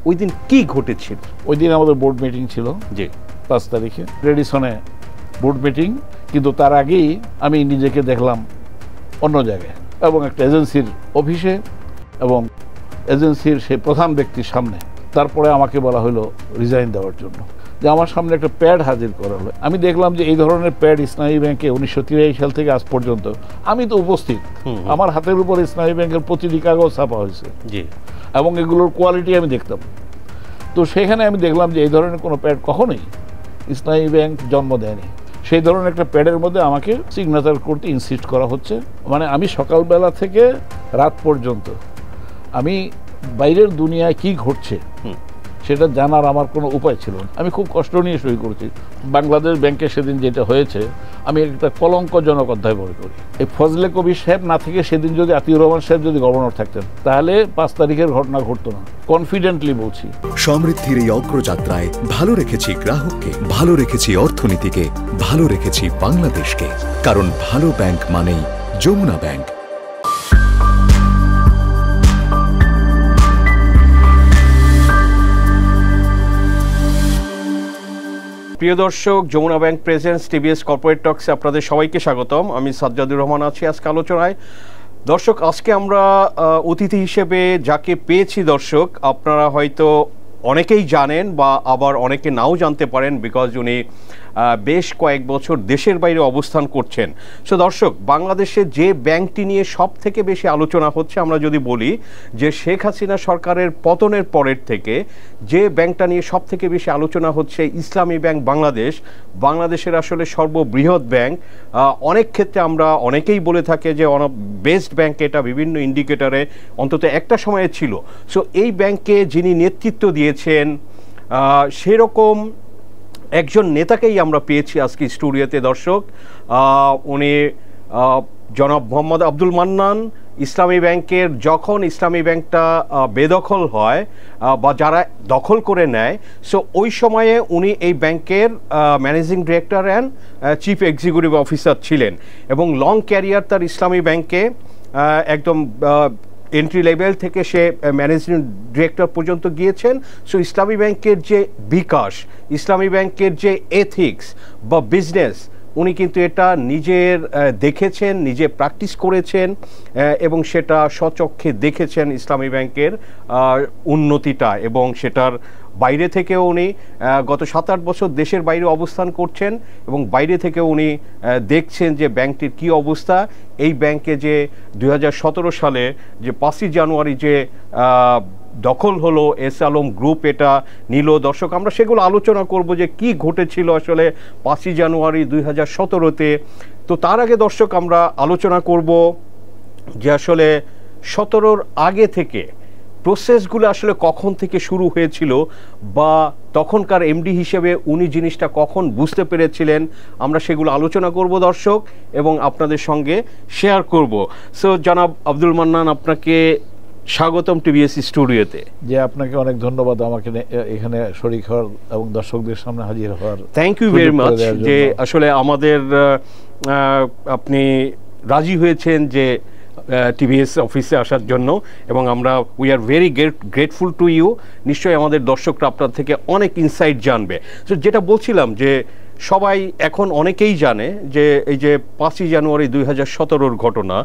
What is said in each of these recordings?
ওই দিন কি ঘটেছিল? ওই দিন আমাদের বোর্ড মিটিং ছিল, জি 5 তারিখে রেডিসনে বোর্ড মিটিং, কিন্তু তার আগেই আমি নিজেকে দেখলাম অন্য জায়গায় এবং একটা এজেন্সির অফিসে এবং এজেন্সির সেই প্রধান ব্যক্তির সামনে। তারপরে আমাকে বলা হলো রিজাইন দেওয়ার জন্য, যে আমার সামনে একটা প্যাড হাজির করা হলো। আমি দেখলাম যে এই ধরনের প্যাড ইসলামী ব্যাংকে 1983 সাল থেকে আজ পর্যন্ত আমি তো উপস্থিত, আমার হাতের উপর ইসলামী ব্যাংকের প্রতিটি কাগজ ছাপা হয়েছে জি এবং এগুলোর কোয়ালিটি আমি দেখতাম। তো সেখানে আমি দেখলাম যে এই ধরনের কোনো প্যাড কখনোই ইসলামী ব্যাংক জন্ম দেয়নি। সেই ধরনের একটা প্যাডের মধ্যে আমাকে সিগনেচার করতে ইনসিস্ট করা হচ্ছে। মানে আমি সকালবেলা থেকে রাত পর্যন্ত আমি বাইরের দুনিয়ায় কি ঘটছে সেটা জানার আমার কোনো উপায় ছিল না। আমি খুব কষ্ট নিয়ে সই করেছি। বাংলাদেশ ব্যাংকে সেদিন যেটা হয়েছে আমি একটা কলঙ্কজনক অধ্যায় মনে করি। এই ফজলে কবির সাহেব না থেকে সেদিন যদি আতিউর রহমান সাহেব যদি গভর্নর থাকতেন তাহলে 5 তারিখের ঘটনা ঘটতো না, কনফিডেন্টলি বলছি। সমৃদ্ধির এই অগ্রযাত্রায় ভালো রেখেছি গ্রাহককে, ভালো রেখেছি অর্থনীতিকে, ভালো রেখেছি বাংলাদেশকে, কারণ ভালো ব্যাংক মানেই যমুনা ব্যাংক। প্রিয় দর্শক, Jamuna bank presents TVS corporate টক্সে আপনাদের সবাইকে স্বাগতম। আমি সাজ্জাদুর রহমান আছি আজকে আলোচনায়। দর্শক, আজকে আমরা অতিথি হিসেবে যাকে পেয়েছি, দর্শক আপনারা হয়তো অনেকেই জানেন বা আবার অনেকে নাও জানতে পারেন, বিকজ উনি বেশ কয়েক বছর দেশের বাইরে অবস্থান করছেন। সো দর্শক, বাংলাদেশে যে ব্যাংকটি নিয়ে সব থেকে বেশি আলোচনা হচ্ছে, আমরা যদি বলি যে শেখ হাসিনা সরকারের পতনের পরের থেকে যে ব্যাংকটা নিয়ে সব থেকে বেশি আলোচনা হচ্ছে ইসলামী ব্যাংক বাংলাদেশ, বাংলাদেশের আসলে সর্ববৃহৎ ব্যাংক। অনেক ক্ষেত্রে আমরা অনেকেই বলে থাকে যে বেস্ট ব্যাংক, এটা বিভিন্ন ইন্ডিকেটরে অন্তত একটা সময়ে ছিল। সো এই ব্যাংকে যিনি নেতৃত্ব দিয়েছেন সেরকম একজন নেতাকেই আমরা পেয়েছি আজকে স্টুডিওতে। দর্শক, উনি জনাব মোহাম্মদ আব্দুল মান্নান। ইসলামী ব্যাংকের যখন ইসলামী ব্যাংকটা বেদখল হয় বা যারা দখল করে নেয়, সো ওই সময়ে উনি এই ব্যাংকের managing director and chief executive officer ছিলেন এবং লং ক্যারিয়ার তার ইসলামী ব্যাংকে, একদম এন্ট্রি লেভেল থেকে সে ম্যানেজিং ডিরেক্টর পর্যন্ত গিয়েছেন। সো ইসলামী ব্যাংকের যে বিকাশ, ইসলামী ব্যাংকের যে এথিক্স বা বিজনেস, উনি কিন্তু এটা নিজের দেখেছেন, নিজে প্র্যাকটিস করেছেন এবং সেটা স্বচক্ষে দেখেছেন ইসলামী ব্যাংকের উন্নতিটা, এবং সেটার বাইরে থেকেও উনি গত 7-8 বছর দেশের বাইরে অবস্থান করছেন এবং বাইরে থেকেও উনি দেখছেন যে ব্যাংকটির কী অবস্থা। এই ব্যাংকে যে 2017 সালে যে 5ই জানুয়ারি যে দখল হলো, এস আলম গ্রুপ এটা নিল। দর্শক, আমরা সেগুলো আলোচনা করব যে কি ঘটেছিল আসলে 5ই জানুয়ারি 2017-তে। তো তার আগে দর্শক আমরা আলোচনা করব যে আসলে 17-র আগে থেকে প্রসেসগুলো আসলে কখন থেকে শুরু হয়েছিল বা তখনকার এমডি হিসেবে উনি জিনিসটা কখন বুঝতে পেরেছিলেন, আমরা সেগুলো আলোচনা করব দর্শক এবং আপনাদের সঙ্গে শেয়ার করব। সো জনাব আব্দুল মান্নান, আপনাকে স্বাগতম টিভিএস স্টুডিওতে। যে আপনাকে অনেক ধন্যবাদ আমাকে এখানে শরীক হওয়ার এবং দর্শকদের সামনে হাজির হওয়ার। থ্যাংক ইউ ভেরি মাচ যে আসলে আমাদের আপনি রাজি হয়েছেন যে টিভিএস অফিসে আসার জন্য, এবং আমরা we are very grateful to you. নিশ্চয়ই আমাদের দর্শকরা আপনার থেকে অনেক ইনসাইট জানবে। তো যেটা বলছিলাম যে সবাই এখন অনেকেই জানে যে এই যে 5ই জানুয়ারি 2017-র ঘটনা,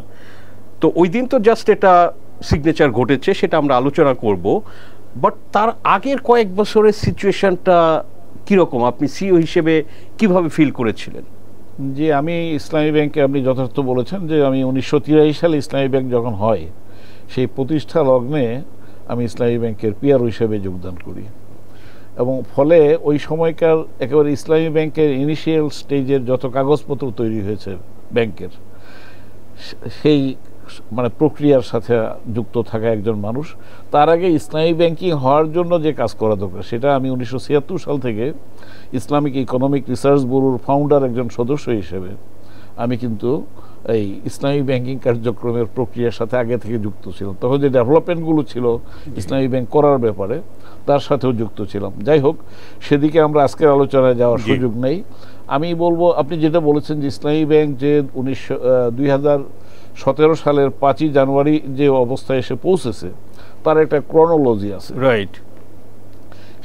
তো ওই দিন তো জাস্ট এটা সিগনেচার ঘটেছে, সেটা আমরা আলোচনা করব। বাট তার আগের কয়েক বছরের সিচুয়েশনটা কীরকম, আপনি সিইও হিসেবে কিভাবে ফিল করেছিলেন? যে আমি ইসলামী ব্যাংকে, আপনি যথার্থ বলেছেন যে আমি 1983 সালে ইসলামী ব্যাংক যখন হয় সেই প্রতিষ্ঠা লগ্নে আমি ইসলামী ব্যাংকের পিআরও হিসেবে যোগদান করি এবং ফলে ওই সময়কার একেবারে ইসলামী ব্যাংকের ইনিশিয়াল স্টেজের যত কাগজপত্র তৈরি হয়েছে ব্যাংকের, সেই মানে প্রক্রিয়ার সাথে যুক্ত থাকা একজন মানুষ। তার আগে ইসলামী ব্যাংকিং হওয়ার জন্য যে কাজ করা দরকার সেটা আমি 1976 সাল থেকে ইসলামিক ইকোনমিক রিসার্চ ব্যুরোর ফাউন্ডার একজন সদস্য হিসেবে আমি কিন্তু এই ইসলামী ব্যাংকিং কার্যক্রমের প্রক্রিয়ার সাথে আগে থেকে যুক্ত ছিলাম। তখন যে ডেভেলপমেন্টগুলো ছিল ইসলামী ব্যাংক করার ব্যাপারে তার সাথেও যুক্ত ছিলাম। যাই হোক, সেদিকে আমরা আজকের আলোচনায় যাওয়ার সুযোগ নেই। আমি বলবো, আপনি যেটা বলেছেন যে ইসলামী ব্যাংক যে 2017 সালের 5ই জানুয়ারি যে অবস্থায় এসে পৌঁছেছে তার একটা ক্রনোলজি আছে, রাইট?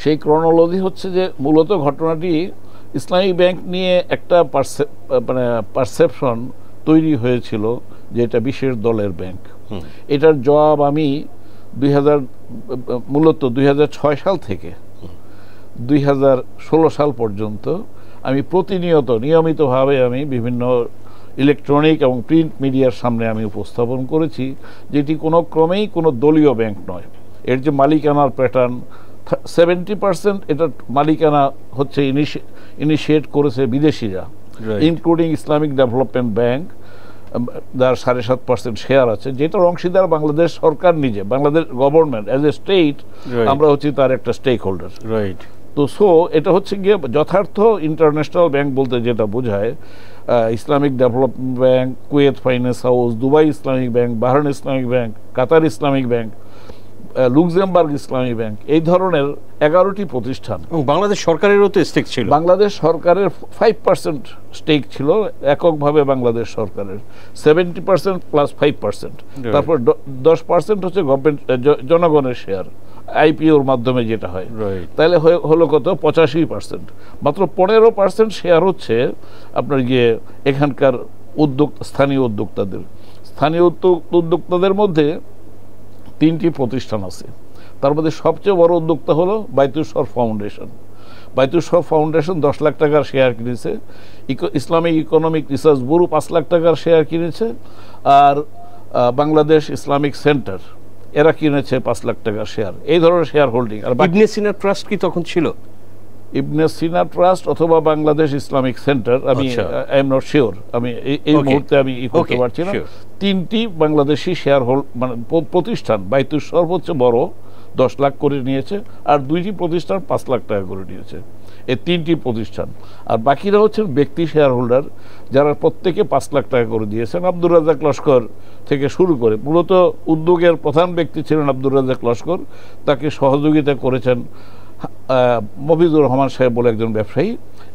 সেই ক্রনোলজি হচ্ছে যে মূলত ঘটনাটি ইসলামী ব্যাংক নিয়ে একটা পারসেপশন তৈরি হয়েছিল যে এটা বিশেষ দলের ব্যাংক। এটার জবাব আমি মূলত 2006 সাল থেকে 2016 সাল পর্যন্ত আমি নিয়মিতভাবে আমি বিভিন্ন ইলেকট্রনিক এবং প্রিন্ট মিডিয়ার সামনে আমি উপস্থাপন করেছি, যেটি কোনো ক্রমেই কোনো দলীয় ব্যাংক নয়। এর যে মালিকানার প্যাটার্ন, 70% এটার মালিকানা হচ্ছে ইনিশিয়েট করেছে বিদেশিরা, ইনক্লুডিং ইসলামিক ডেভেলপমেন্ট ব্যাংক, যার 7.5% শেয়ার আছে, যেটার অংশীদার বাংলাদেশ সরকার নিজে, Bangladesh government as a state, আমরা হচ্ছি তার একটা স্টেক হোল্ডার। তো এটা হচ্ছে গিয়ে যথার্থ ইন্টারন্যাশনাল ব্যাংক বলতে যেটা বোঝায় Islamic development bank, Kuwait finance house, Dubai Islamic bank, Bahrain Islamic bank, Qatar Islamic bank, Luxembourg ইসলামী ব্যাংক, এই ধরনের 11টি প্রতিষ্ঠান। বাংলাদেশ সরকারেরও তো স্টেক ছিল। বাংলাদেশ সরকারের 5% স্টেক ছিল এককভাবে, বাংলাদেশ সরকারের 70% প্লাস 5%, তারপর 10% হচ্ছে গভর্নমেন্ট জনগণের শেয়ার আইপিওর মাধ্যমে যেটা হয়, তাহলে হলো কত 85%। মাত্র 15% শেয়ার হচ্ছে আপনার গিয়ে এখানকার স্থানীয় উদ্যোক্তাদের মধ্যে 3টি প্রতিষ্ঠান আছে। তার মধ্যে সবচেয়ে বড় উদ্যোক্তা হলো বাইতুল শরফ ফাউন্ডেশন। বাইতুল শরফ ফাউন্ডেশন 10 লাখ টাকার শেয়ার কিনেছে, Islamic economic research bureau 5 lakh টাকার শেয়ার কিনেছে, আর বাংলাদেশ ইসলামিক সেন্টার এরা কিনেছে 5 লাখ টাকার শেয়ার। এই ধরনের শেয়ার হোল্ডিং। আর ইবনে সিনা ট্রাস্ট কি তখন ছিল? ইবনে সিনা ট্রাস্ট অথবা বাংলাদেশ ইসলামিক সেন্টার, আমি আই এম নট শিওর, আমি এই মুহূর্তে আমি করতে পারছি না। 3টি বাংলাদেশি শেয়ার মানে প্রতিষ্ঠান, বাইতুল শরফ হচ্ছে বড়, 10 লাখ করে নিয়েছে, আর 2টি প্রতিষ্ঠান 5 লাখ টাকা করে নিয়েছে, এই 3টি প্রতিষ্ঠান। আর বাকিরা হচ্ছেন ব্যক্তি শেয়ার হোল্ডার, যারা প্রত্যেকে 5 লাখ টাকা করে দিয়েছেন। আব্দুর রাজ্জাক লস্কর থেকে শুরু করে, মূলত উদ্যোগের প্রধান ব্যক্তি ছিলেন আব্দুর রাজ্জাক লস্কর, তাকে সহযোগিতা করেছেন মফিজুর রহমান সাহেব বলে একজন ব্যবসায়ী,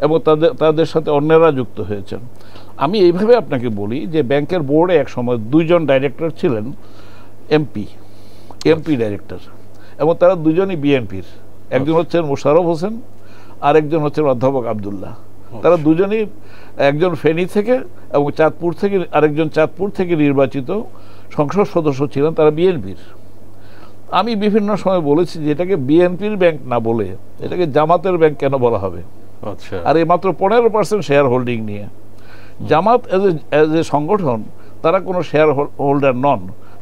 এবং তাদের সাথে অন্যরা যুক্ত হয়েছেন। আমি এইভাবে আপনাকে বলি যে ব্যাংকের বোর্ডে এক সময় 2 জন ডাইরেক্টর ছিলেন এমপি ডাইরেক্টর, এবং তারা 2জনই বিএনপির। একজন হচ্ছেন মোশাররফ হোসেন, আর একজন হচ্ছেন অধ্যাপক আবদুল্লাহ। তারা 2জনই, একজন ফেনী থেকে এবং চাঁদপুর থেকে, আরেকজন চাঁদপুর থেকে নির্বাচিত সংসদ সদস্য ছিলেন, তারা বিএনপির। আমি বিভিন্ন সময় বলেছি যে এটাকে বিএনপির ব্যাংক না বলে এটাকে জামাতের ব্যাংক কেন বলা হবে? আর এই মাত্র 15% শেয়ার হোল্ডিং নিয়ে। জামাত এজ এ সংগঠন তারা কোনো শেয়ার হোল্ডার নন।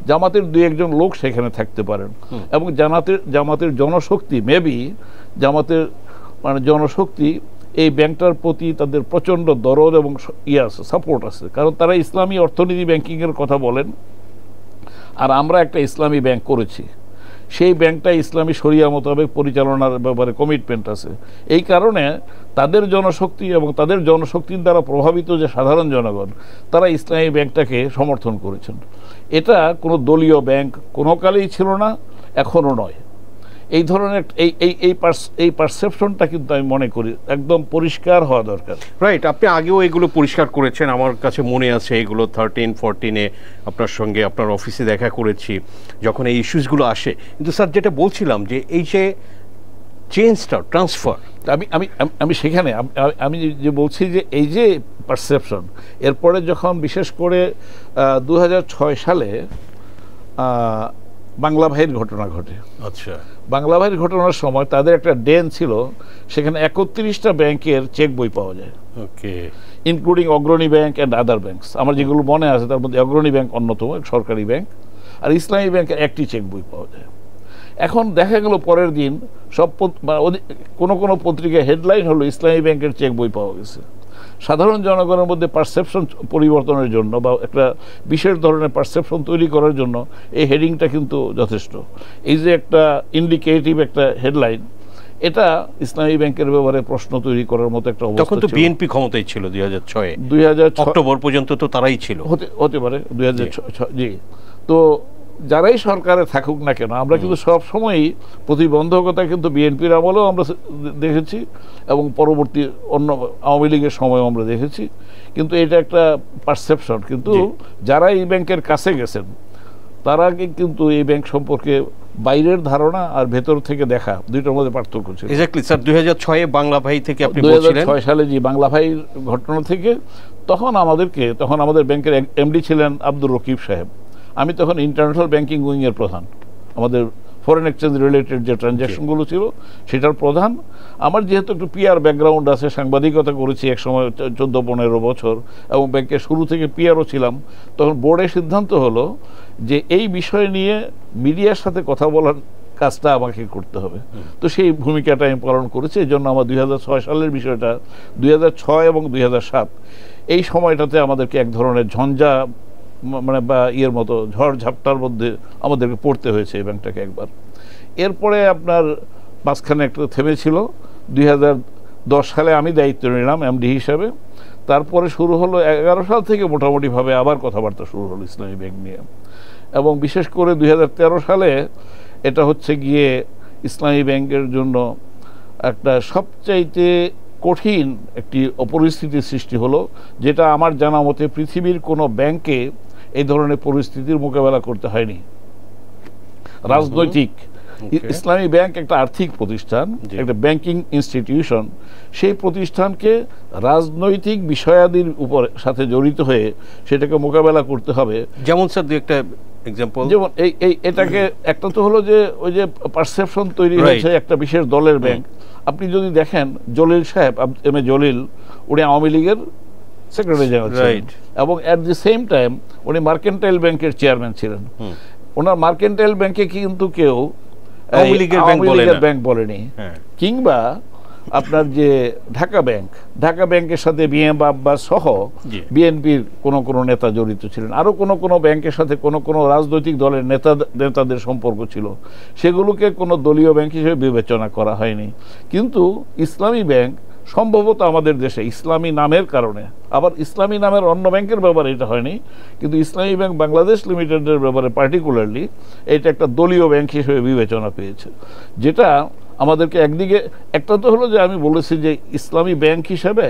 জামাতের 2-1 লোক সেখানে থাকতে পারেন, এবং জামাতের জনশক্তি, মেবি জামাতের মানে জনশক্তি এই ব্যাংকটার প্রতি তাদের প্রচণ্ড দরদ এবং সাপোর্ট আছে, কারণ তারা ইসলামী অর্থনীতি ব্যাংকিংয়ের কথা বলেন, আর আমরা একটা ইসলামী ব্যাংক করেছি। সেই ব্যাংকটা ইসলামী শরিয়া মোতাবেক পরিচালনার ব্যাপারে কমিটমেন্ট আছে। এই কারণে তাদের জনশক্তি এবং তাদের জনশক্তির দ্বারা প্রভাবিত যে সাধারণ জনগণ, তারা ইসলামী ব্যাংকটাকে সমর্থন করেছেন। এটা কোনো দলীয় ব্যাংক কোনো কালেই ছিল না, এখনও নয়। এই ধরনের এই পারসেপশনটা কিন্তু আমি মনে করি একদম পরিষ্কার হওয়া দরকার। রাইট, আপনি আগেও এগুলো পরিষ্কার করেছেন, আমার কাছে মনে আছে এগুলো 13-14-এ আপনার সঙ্গে আপনার অফিসে দেখা করেছি যখন এই ইস্যুসগুলো আসে। কিন্তু স্যার যেটা বলছিলাম যে এই যে চেঞ্জটা, ট্রান্সফার, আমি সেখানে আমি যে বলছি যে এই যে পারসেপশন, এরপরে যখন বিশেষ করে 2006 সালে বাংলা ভাইয়ের ঘটনা ঘটে। আচ্ছা, বাংলা ভাইয়ের ঘটনার সময় তাদের একটা ডেন ছিল, সেখানে 31টা ব্যাংকের চেক বই পাওয়া যায়, ওকে, ইনক্লুডিং অগ্রণী ব্যাংক অ্যান্ড আদার ব্যাংকস। আমার যেগুলো মনে আছে তার মধ্যে অগ্রণী ব্যাংক অন্যতম, সরকারি ব্যাংক, আর ইসলামী ব্যাংকের একটি চেক বই পাওয়া যায়। এখন দেখা গেল পরের দিন সব কোনো পত্রিকায় হেডলাইন হলো ইসলামী ব্যাংকের চেক বই পাওয়া গেছে। সাধারণ জনগণের মধ্যে পারসেপশন পরিবর্তনের জন্য বা একটা বিশেষ ধরনের পারসেপশন তৈরি করার জন্য এই হেডিংটা কিন্তু যথেষ্ট। এই যে একটা ইন্ডিকেটিভ একটা হেডলাইন, এটা ইসলামী ব্যাংকের ব্যাপারে প্রশ্ন তৈরি করার মতো একটা অবস্থা। তখন তো বিএনপি ক্ষমতায় ছিল 2006 অক্টোবর পর্যন্ত, তো তারাই ছিল, হতে পারে 2006। জি, তো যারাই সরকারে থাকুক না কেন, আমরা কিন্তু সব সময়ই প্রতিবন্ধকতা কিন্তু বিএনপির আমলেও আমরা দেখেছি, এবং পরবর্তী অন্য আওয়ামী লীগের সময়ও আমরা দেখেছি। কিন্তু এটা একটা পারসেপশন, কিন্তু যারা এই ব্যাংকের কাছে গেছেন তারা কিন্তু এই ব্যাংক সম্পর্কে বাইরের ধারণা আর ভেতর থেকে দেখা দুইটার মধ্যে পার্থক্য ছিল। এক্স্যাক্টলি স্যার, 2006 বাংলা ভাই থেকে আপনি বলছিলেন। 2006 সালে যে বাংলা ভাই ঘটনা থেকে তখন আমাদের ব্যাংকের এমডি ছিলেন আব্দুর রকিব সাহেব। আমি তখন ইন্টারন্যাশনাল ব্যাংকিং উইং এর প্রধান, আমাদের ফরেন এক্সচেঞ্জ রিলেটেড যে ট্রানজ্যাকশনগুলো ছিল সেটার প্রধান। আমার যেহেতু একটু পিআর ব্যাকগ্রাউন্ড আছে, সাংবাদিকতা করেছি এক সময় 14-15 বছর, এবং ব্যাংকের শুরু থেকে পিআরও ছিলাম, তখন বোর্ডের সিদ্ধান্ত হলো যে এই বিষয় নিয়ে মিডিয়ার সাথে কথা বলার কাজটা আমাকে করতে হবে। তো সেই ভূমিকাটা আমি পালন করেছি। এই জন্য আমার 2006 সালের বিষয়টা 2006 এবং 2007 এই সময়টাতে আমাদেরকে এক ধরনের ঝঞ্ঝা মানে বা ইয়ের মতো ঝড় ঝাপটার মধ্যে আমাদেরকে পড়তে হয়েছে এই ব্যাংকটাকে একবার। এরপরে আপনার মাঝখানে একটা থেমেছিল। 2010 সালে আমি দায়িত্ব নিলাম এমডি হিসাবে। তারপরে শুরু হলো 11 সাল থেকে মোটামুটিভাবে আবার কথাবার্তা শুরু হলো ইসলামী ব্যাংক নিয়ে, এবং বিশেষ করে 2013 সালে এটা হচ্ছে গিয়ে ইসলামী ব্যাংকের জন্য একটা সবচাইতে কঠিন একটি পরিস্থিতির সৃষ্টি হলো, যেটা আমার জানা মতে পৃথিবীর কোনো ব্যাংকে এই ধরনের পরিস্থিতির মোকাবেলা করতে হয়নি। রাজনৈতিক ইসলামী ব্যাংক একটা আর্থিক প্রতিষ্ঠান, একটা ব্যাংকিং ইনস্টিটিউশন, সেই প্রতিষ্ঠানকে রাজনৈতিক বিষয়াদির উপর সাথে জড়িত হয়ে সেটাকে মোকাবেলা করতে হবে। যেমন স্যার দুই একটা এক্সাম্পল, যেমন এটাকে একটা তো হলো যে ওই যে পারসেপশন তৈরি হয়েছে একটা বিশেষ দলের ব্যাংক। আপনি যদি দেখেন জলিল সাহেব, এম এ জলিল, উনি আওয়ামী লীগের সেক্রেটারি জেনারেল ছিলেন, এবং অ্যাট দি সেম টাইম উনি মার্কেন্টাইল ব্যাংকের চেয়ারম্যান ছিলেন। ওনার মার্কেন্টাইল ব্যাংকে কিন্তু কেউ আওয়ামী লীগের ব্যাংক বলেনি। কিংবা আপনার যে ঢাকা ব্যাংকের সাথে বিএম আব্বাস সহ বিএনপির কোন নেতা জড়িত ছিলেন, আরো কোন ব্যাংকের সাথে কোন রাজনৈতিক দলের নেতাদের সম্পর্ক ছিল, সেগুলোকে কোনো দলীয় ব্যাংক হিসেবে বিবেচনা করা হয়নি। কিন্তু ইসলামী ব্যাংক সম্ভবত আমাদের দেশে ইসলামী নামের কারণে, আবার ইসলামী নামের অন্য ব্যাংকের ব্যাপারে এটা হয়নি, কিন্তু ইসলামী ব্যাংক বাংলাদেশ লিমিটেডের ব্যাপারে পার্টিকুলারলি এটা একটা দলীয় ব্যাংক হিসেবে বিবেচনা পেয়েছে। যেটা আমাদেরকে একদিকে একটা তো হলো যে আমি বলেছি যে ইসলামী ব্যাংক হিসেবে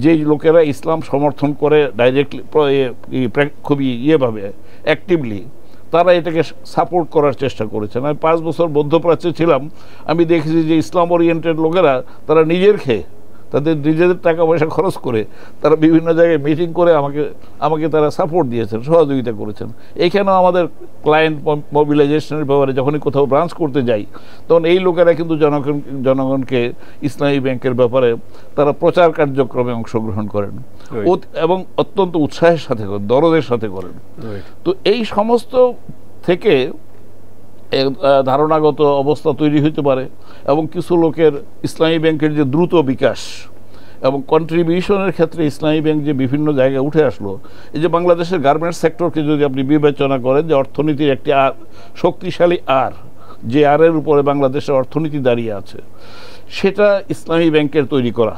যে লোকেরা ইসলাম সমর্থন করে ডাইরেক্টলি খুবই ইয়েভাবে অ্যাক্টিভলি, তারা এটাকে সাপোর্ট করার চেষ্টা করেছেন। আমি 5 বছর মধ্যপ্রাচ্যে ছিলাম, আমি দেখেছি যে ইসলাম ওরিয়েন্টেড লোকেরা তারা তাদের নিজেদের টাকা পয়সা খরচ করে তারা বিভিন্ন জায়গায় মিটিং করে আমাকে তারা সাপোর্ট দিয়েছেন, সহযোগিতা করেছেন। এইখানেও আমাদের ক্লায়েন্ট মোবিলাইজেশনের ব্যাপারে যখনই কোথাও ব্রাঞ্চ করতে যাই, তখন এই লোকেরা কিন্তু জনগণকে ইসলামী ব্যাংকের ব্যাপারে তারা প্রচার কার্যক্রমে অংশগ্রহণ করেন এবং অত্যন্ত উৎসাহের সাথে করেন, দরদের সাথে করেন। তো এই সমস্ত থেকে ধারণাগত অবস্থা তৈরি হতে পারে, এবং কিছু লোকের ইসলামী ব্যাংকের যে দ্রুত বিকাশ এবং কন্ট্রিবিউশনের ক্ষেত্রে ইসলামী ব্যাংক যে বিভিন্ন জায়গায় উঠে আসলো। এই যে বাংলাদেশের গার্মেন্টস সেক্টরকে যদি আপনি বিবেচনা করেন যে অর্থনীতির একটি শক্তিশালী যে আরের উপরে বাংলাদেশের অর্থনীতি দাঁড়িয়ে আছে, সেটা ইসলামী ব্যাংকের তৈরি করা।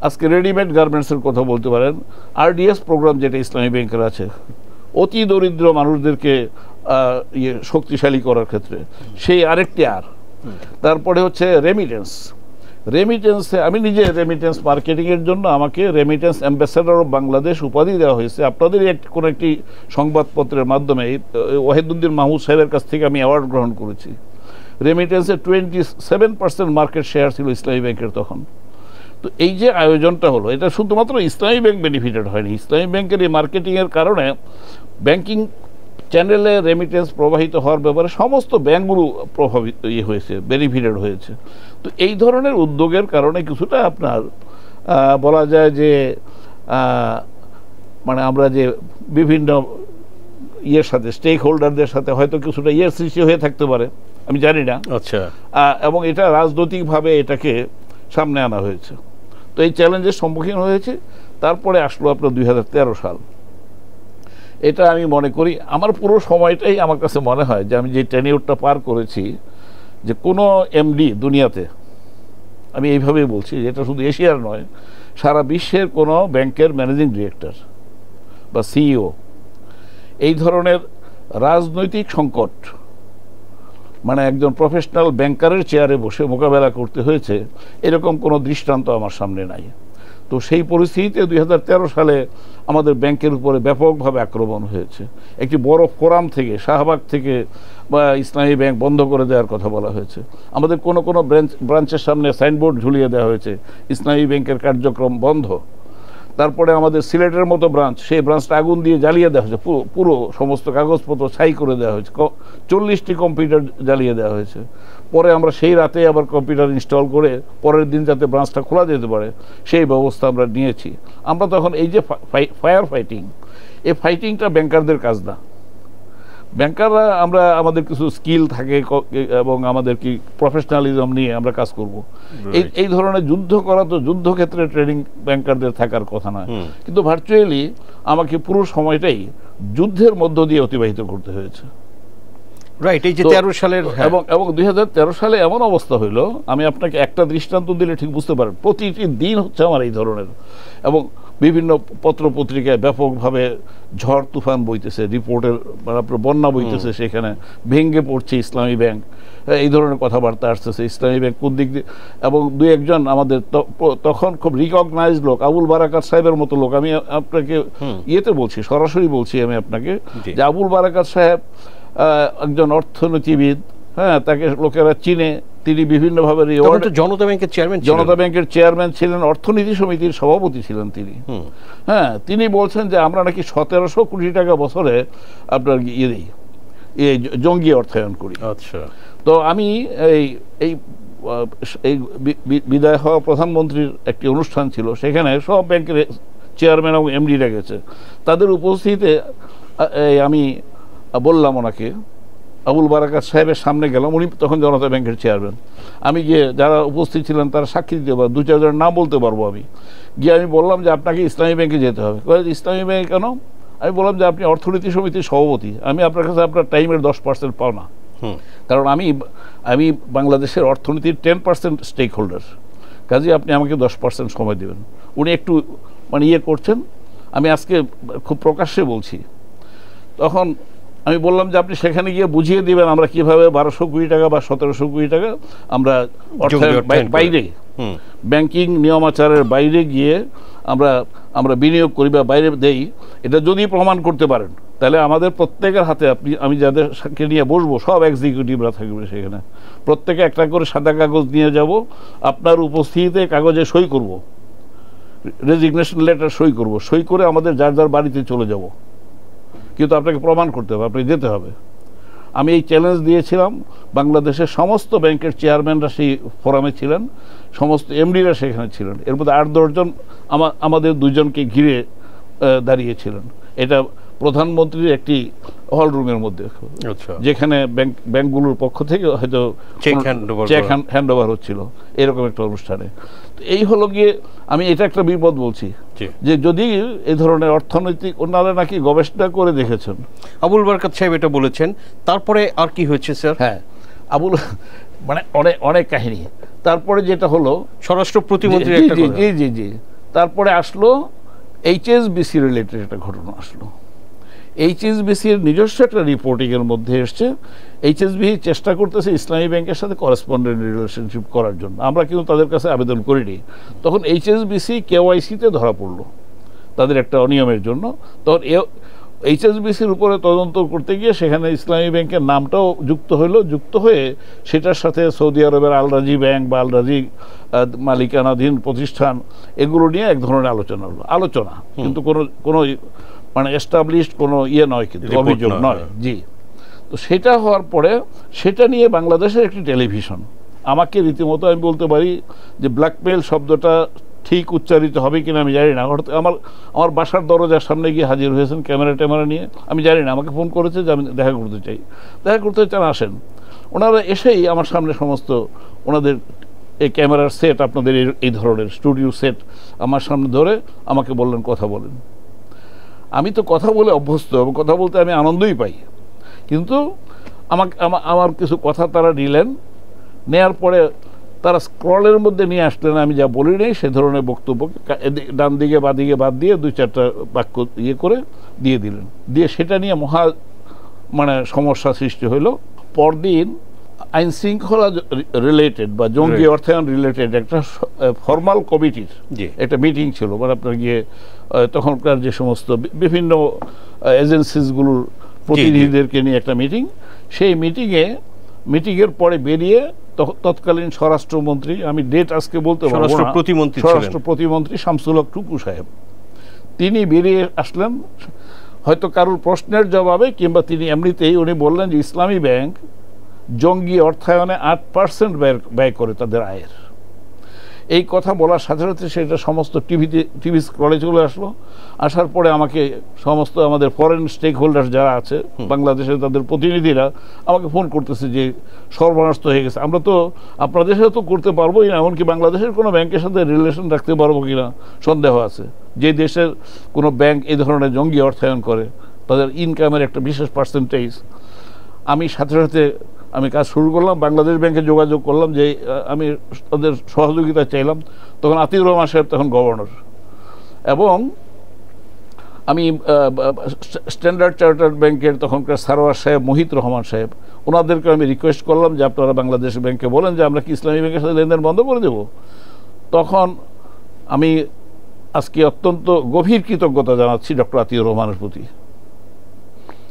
আজকে রেডিমেড গার্মেন্টসের কথা বলতে পারেন, আরডিএস প্রোগ্রাম যেটা ইসলামী ব্যাংকের আছে অতি দরিদ্র মানুষদেরকে শক্তিশালী করার ক্ষেত্রে, সেই আরেকটি তারপরে হচ্ছে রেমিটেন্সে আমি নিজে রেমিটেন্স মার্কেটিংয়ের জন্য আমাকে রেমিটেন্স অ্যাম্বাসেডর অফ বাংলাদেশ উপাধি দেওয়া হয়েছে। আপনাদেরই কোনো একটি সংবাদপত্রের মাধ্যমে ওয়াহিদুদ্দিন মাহমুদ সাহেবের কাছ থেকে আমি অ্যাওয়ার্ড গ্রহণ করেছি। রেমিটেন্সে 27% মার্কেট শেয়ার ছিল ইসলামী ব্যাংকের তখন। তো এই যে আয়োজনটা হলো, এটা শুধুমাত্র ইসলামী ব্যাংক বেনিফিটেড হয়নি, ইসলামী ব্যাংকের এই মার্কেটিংয়ের কারণে ব্যাংকিং চ্যানেলে রেমিটেন্স প্রবাহিত হওয়ার ব্যাপারে সমস্ত ব্যাংকগুলো প্রভাবিত হয়েছে, বেনিফিটেড হয়েছে। তো এই ধরনের উদ্যোগের কারণে কিছুটা আপনার বলা যায় যে মানে আমরা যে বিভিন্ন সাথে স্টেক হোল্ডারদের সাথে হয়তো কিছুটা সৃষ্টি হয়ে থাকতে পারে, আমি জানি না। আচ্ছা। এবং এটা রাজনৈতিকভাবে এটাকে সামনে আনা হয়েছে। তো এই চ্যালেঞ্জের সম্মুখীন হয়েছে। তারপরে আসলো আপনার 2013 সাল। এটা আমি মনে করি আমার পুরো সময়টাই আমার কাছে মনে হয় যে আমি যে টেনিউরটা পার করেছি, যে কোনো এমডি দুনিয়াতে, আমি এইভাবেই বলছি, এটা শুধু এশিয়ার নয়, সারা বিশ্বের কোনো ব্যাংকের ম্যানেজিং ডিরেক্টর বা সিইও এই ধরনের রাজনৈতিক সংকট মানে একজন প্রফেশনাল ব্যাংকারের চেয়ারে বসে মোকাবেলা করতে হয়েছে, এরকম কোনো দৃষ্টান্ত আমার সামনে নাই। তো সেই পরিস্থিতিতে 2013 সালে আমাদের ব্যাংকের উপরে ব্যাপকভাবে আক্রমণ হয়েছে। একটি বড় ফোরাম থেকে, শাহবাগ থেকে বা ইসলামী ব্যাংক বন্ধ করে দেওয়ার কথা বলা হয়েছে। আমাদের কোনো কোনো ব্রাঞ্চের সামনে সাইনবোর্ড ঝুলিয়ে দেওয়া হয়েছে, ইসলামী ব্যাংকের কার্যক্রম বন্ধ। তারপরে আমাদের সিলেটের মতো ব্রাঞ্চ, সেই ব্রাঞ্চটা আগুন দিয়ে জ্বালিয়ে দেওয়া হয়েছে, পুরো সমস্ত কাগজপত্র ছাই করে দেওয়া হয়েছে, 40টি কম্পিউটার জ্বালিয়ে দেওয়া হয়েছে। পরে আমরা সেই রাতে আবার কম্পিউটার ইনস্টল করে পরের দিন যাতে ব্রাঞ্চটা খোলা যেতে পারে সেই ব্যবস্থা আমরা নিয়েছি। আমরা তখন এই যে ফায়ার ফাইটিং, এই ফাইটিংটা ব্যাংকারদের কাজ না। ব্যাংকাররা আমরা আমাদের কিছু স্কিল থাকে এবং আমাদের কি প্রফেশনালিজম নিয়ে আমরা কাজ করব। এই ধরনের যুদ্ধ করা তো যুদ্ধক্ষেত্রে ট্রেনিং ব্যাংকারদের থাকার কথা নয়, কিন্তু ভার্চুয়ালি আমাকে পুরো সময়টাই যুদ্ধের মধ্য দিয়ে অতিবাহিত করতে হয়েছে। রাইট, এই যে 13 সালের এবং 2013 সালে এমন অবস্থা হইলো, আমি আপনাকে একটা দৃষ্টান্ত দিলে ঠিক বুঝতে পারেন, প্রতিটি দিন হচ্ছে আমার এই ধরনের, এবং বিভিন্ন পত্র পত্রিকায় ব্যাপকভাবে ঝড় তুফান বইতেছে, রিপোর্টের বন্যা বইতেছে, সেখানে ভেঙে পড়ছে ইসলামী ব্যাংক, এই ধরনের কথাবার্তা আসতেছে। ইসলামী ব্যাংক কোন দিক দিয়ে, এবং দুই একজন আমাদের তখন খুব রিকগনাইজ লোক, আবুল বারাকাত সাহেবের মতো লোক, আমি আপনাকে ইয়েতে বলছি, সরাসরি বলছি আমি আপনাকে, যে আবুল বারাকাত সাহেব একজন অর্থনীতিবিদ, হ্যাঁ, তাকে লোকেরা চিনে। তিনি বিভিন্নভাবে জনতা ব্যাংকের চেয়ারম্যান ছিলেন, অর্থনীতি সমিতির সভাপতি ছিলেন তিনি। হ্যাঁ, তিনি বলছেন যে আমরা নাকি 1700 কোটি টাকা বছরে আপনার এই জঙ্গি অর্থায়ন করি। আচ্ছা, তো আমি এই বিদায় হওয়া প্রধানমন্ত্রীর একটি অনুষ্ঠান ছিল, সেখানে সব ব্যাংকের চেয়ারম্যান এবং এমডিরা গেছে। তাদের উপস্থিতিতে আমি বললাম ওনাকে, আবুল বারাকাত সাহেবের সামনে গেলাম, উনি তখন জনতা ব্যাংকের চেয়ারম্যান। আমি গিয়ে, যারা উপস্থিত ছিলেন তারা সাক্ষী দিতে পারবো, 2-4 জনের নাম বলতে পারবো। আমি গিয়ে আমি বললাম যে আপনাকে ইসলামী ব্যাংকে যেতে হবে। ইসলামী ব্যাংকে কেন? আমি বললাম যে আপনি অর্থনীতি সমিতির সভাপতি, আমি আপনার কাছে আপনার টাইমের 10% পাও না, কারণ আমি বাংলাদেশের অর্থনীতির 10% স্টেক হোল্ডার, কাজে আপনি আমাকে 10% সময় দেবেন। উনি একটু মানে ইয়ে করছেন, আমি আজকে খুব প্রকাশ্যে বলছি। তখন আমি বললাম যে আপনি সেখানে গিয়ে বুঝিয়ে দিবেন আমরা কিভাবে 1200 কোটি টাকা বা 1700 কোটি টাকা আমরা বাইরে, ব্যাংকিং নিয়মাচারের বাইরে গিয়ে আমরা বিনিয়োগ করি বা বাইরে দেই। এটা যদি প্রমাণ করতে পারেন তাহলে আমাদের প্রত্যেকের হাতে, আমি যাদেরকে নিয়ে বসবো সব এক্সিকিউটিভরা থাকবে সেখানে, প্রত্যেকে একটা করে সাদা কাগজ নিয়ে যাব, আপনার উপস্থিতিতে কাগজে সই করব, রেজিগনেশন লেটার সই করব, সই করে আমাদের যার যার বাড়িতে চলে যাব, কিন্তু আপনাকে প্রমাণ করতে হবে, আপনাকে যেতে হবে। আমি এই চ্যালেঞ্জ দিয়েছিলাম। বাংলাদেশের সমস্ত ব্যাংকের চেয়ারম্যানরা সেই ফোরামে ছিলেন, সমস্ত এমডিরা সেখানে ছিলেন। এর মধ্যে 8-10 জন আমাদের 2 জনকে ঘিরে দাঁড়িয়েছিলেন। এটা প্রধানমন্ত্রীর একটি হল রুমের মধ্যে, যেখানে ব্যাংকগুলোর পক্ষ থেকে হয়তো চেক হ্যান্ডওভার হচ্ছিল, এরকম একটা অনুষ্ঠানে। এই হলো গিয়ে, আমি এটা একটা বিপদ বলছি যে যদি এই ধরনের অর্থনৈতিক, ওনারা নাকি গবেষণা করে দেখেছেন, আবুল বারাকাত সাহেব এটা বলেছেন। তারপরে আর কি হয়েছে স্যার? হ্যাঁ, মানে অনেক কাহিনী। তারপরে যেটা হলো, স্বরাষ্ট্র প্রতিমন্ত্রী জি তারপরে আসলো HSBC রিলেটেড একটা ঘটনা আসলো। HSBCর নিজস্ব একটা রিপোর্টিংয়ের মধ্যে এসছে, HSBC চেষ্টা করতেছে ইসলামী ব্যাংকের সাথে করেসপন্ডেন্ট রিলেশনশিপ করার জন্য। আমরা কিন্তু তাদের কাছে আবেদন করিনি। তখন HSBC KYC-তে ধরা পড়লো তাদের একটা অনিয়মের জন্য। তখন HSBCর উপরে তদন্ত করতে গিয়ে সেখানে ইসলামী ব্যাংকের নামটাও যুক্ত হলো, যুক্ত হয়ে সেটার সাথে সৌদি আরবের আল রাজি ব্যাংক বা আল রাজি মালিকানাধীন প্রতিষ্ঠান, এগুলো নিয়ে এক ধরনের আলোচনা হলো। কিন্তু কোনো মানে এস্টাবলিশড কোনো ইয়ে নয়, কিন্তু অভিযোগ নয়। জি, তো সেটা হওয়ার পরে সেটা নিয়ে বাংলাদেশের একটি টেলিভিশন আমাকে রীতিমতো, আমি বলতে পারি যে ব্ল্যাকমেল শব্দটা ঠিক উচ্চারিত হবে কিনা আমি জানি না, আমার বাসার দরজার সামনে গিয়ে হাজির হয়েছেন ক্যামেরা নিয়ে, আমি জানি না, আমাকে ফোন করেছে যে আমি দেখা করতে চান, আসেন। ওনারা এসেই আমার সামনে সমস্ত ওনাদের এই ক্যামেরার সেট, আপনাদের এই ধরনের স্টুডিও সেট আমার সামনে ধরে আমাকে বললেন কথা বলেন। আমি তো কথা বলে অভ্যস্ত এবং কথা বলতে আমি আনন্দই পাই, কিন্তু আমার কিছু কথা তারা নিলেন, নেয়ার পরে তারা স্ক্রলের মধ্যে নিয়ে আসলেন, আমি যা বলি নেই সে ধরনের বক্তব্য ডান দিকে বাদিকে বাদ দিয়ে 2-4টা বাক্য ইয়ে করে দিয়ে দিলেন, দিয়ে সেটা নিয়ে মানে সমস্যা সৃষ্টি হইল। পরদিন আইন শৃঙ্খলা রিলেটেড বা জঙ্গি অর্থায়ন রিলেটেড একটা ফর্মাল কমিটির একটা মিটিং ছিল, মানে আপনার গিয়ে তখনকার যে সমস্ত বিভিন্ন এজেন্সিসগুলোর প্রতিনিধিদেরকে নিয়ে একটা মিটিং, সেই মিটিংয়ের পরে বেরিয়ে তৎকালীন স্বরাষ্ট্রমন্ত্রী, আমি ডেট আজকে বলতে পারবো না, স্বরাষ্ট্র প্রতিমন্ত্রী শামসুল হক টুকু সাহেব, তিনি বেরিয়ে আসলেন হয়তো কারোর প্রশ্নের জবাবে কিংবা তিনি এমনিতেই, উনি বললেন যে ইসলামী ব্যাংক জঙ্গি অর্থায়নে 8% ব্যয় করে তাদের আয়ের। এই কথা বলার সাথে সাথে সেটা সমস্ত টিভি স্ক্রলে চলে আসলো। আসার পরে আমাকে সমস্ত আমাদের ফরেন স্টেক হোল্ডার যারা আছে বাংলাদেশের, তাদের প্রতিনিধিরা আমাকে ফোন করতেছে যে সর্বনাশ হয়ে গেছে, আমরা তো আপনার দেশে তো করতে পারবোই না, এমনকি বাংলাদেশের কোনো ব্যাংকের সাথে রিলেশন রাখতে পারবো কিনা সন্দেহ আছে। যে দেশের কোনো ব্যাংক এই ধরনের জঙ্গি অর্থায়ন করে তাদের ইনকামের একটা বিশেষ পার্সেন্টেজ। আমি সাথে সাথে আমি কাজ শুরু করলাম, বাংলাদেশ ব্যাংকে যোগাযোগ করলাম, যে আমি তাদের সহযোগিতা চাইলাম। তখন আতিউর রহমান সাহেব তখন গভর্নর, এবং আমি স্ট্যান্ডার্ড চার্টার্ড ব্যাংকের তখনকার সারোয়ার সাহেব, মহিত রহমান সাহেব, ওনাদেরকে আমি রিকোয়েস্ট করলাম যে আপনারা বাংলাদেশ ব্যাংকে বলেন যে আমরা কি ইসলামী ব্যাংকের সাথে লেনদেন বন্ধ করে দেব। তখন আমি আজকে অত্যন্ত গভীর কৃতজ্ঞতা জানাচ্ছি ডক্টর আতিউর রহমানের প্রতি।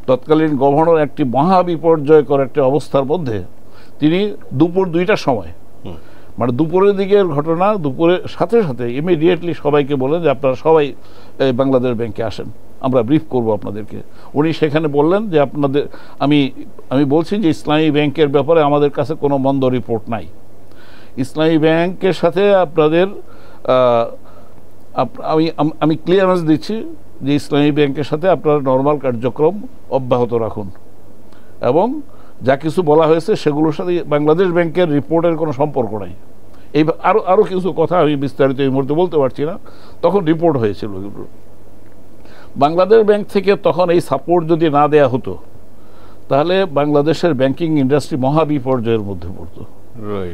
তৎকালীন গভর্নর একটি মহা বিপর্যয়কর একটা অবস্থার মধ্যে তিনি দুপুর 2টার সময়, মানে দুপুরের দিকের ঘটনা, দুপুরের সাথে সাথে ইমিডিয়েটলি সবাইকে বলেন যে আপনারা সবাই বাংলাদেশ ব্যাংকে আসেন, আমরা ব্রিফ করব আপনাদেরকে। উনি সেখানে বললেন যে আপনাদের, আমি বলছি যে ইসলামী ব্যাংকের ব্যাপারে আমাদের কাছে কোনো মন্দ রিপোর্ট নাই। ইসলামী ব্যাংকের সাথে আপনাদের আমি ক্লিয়ারেন্স দিচ্ছি যে ইসলামী ব্যাংকের সাথে আপনারা নর্মাল কার্যক্রম অব্যাহত রাখুন, এবং যা কিছু বলা হয়েছে সেগুলোর সাথে বাংলাদেশ ব্যাংকের রিপোর্টের কোনো সম্পর্ক নাই। এই আরও কিছু কথা আমি বিস্তারিত এই মুহূর্তে বলতে পারছি না, তখন রিপোর্ট হয়েছিল। বাংলাদেশ ব্যাংক থেকে তখন এই সাপোর্ট যদি না দেয়া হতো তাহলে বাংলাদেশের ব্যাংকিং ইন্ডাস্ট্রি মহা বিপর্যয়ের মধ্যে পড়তো,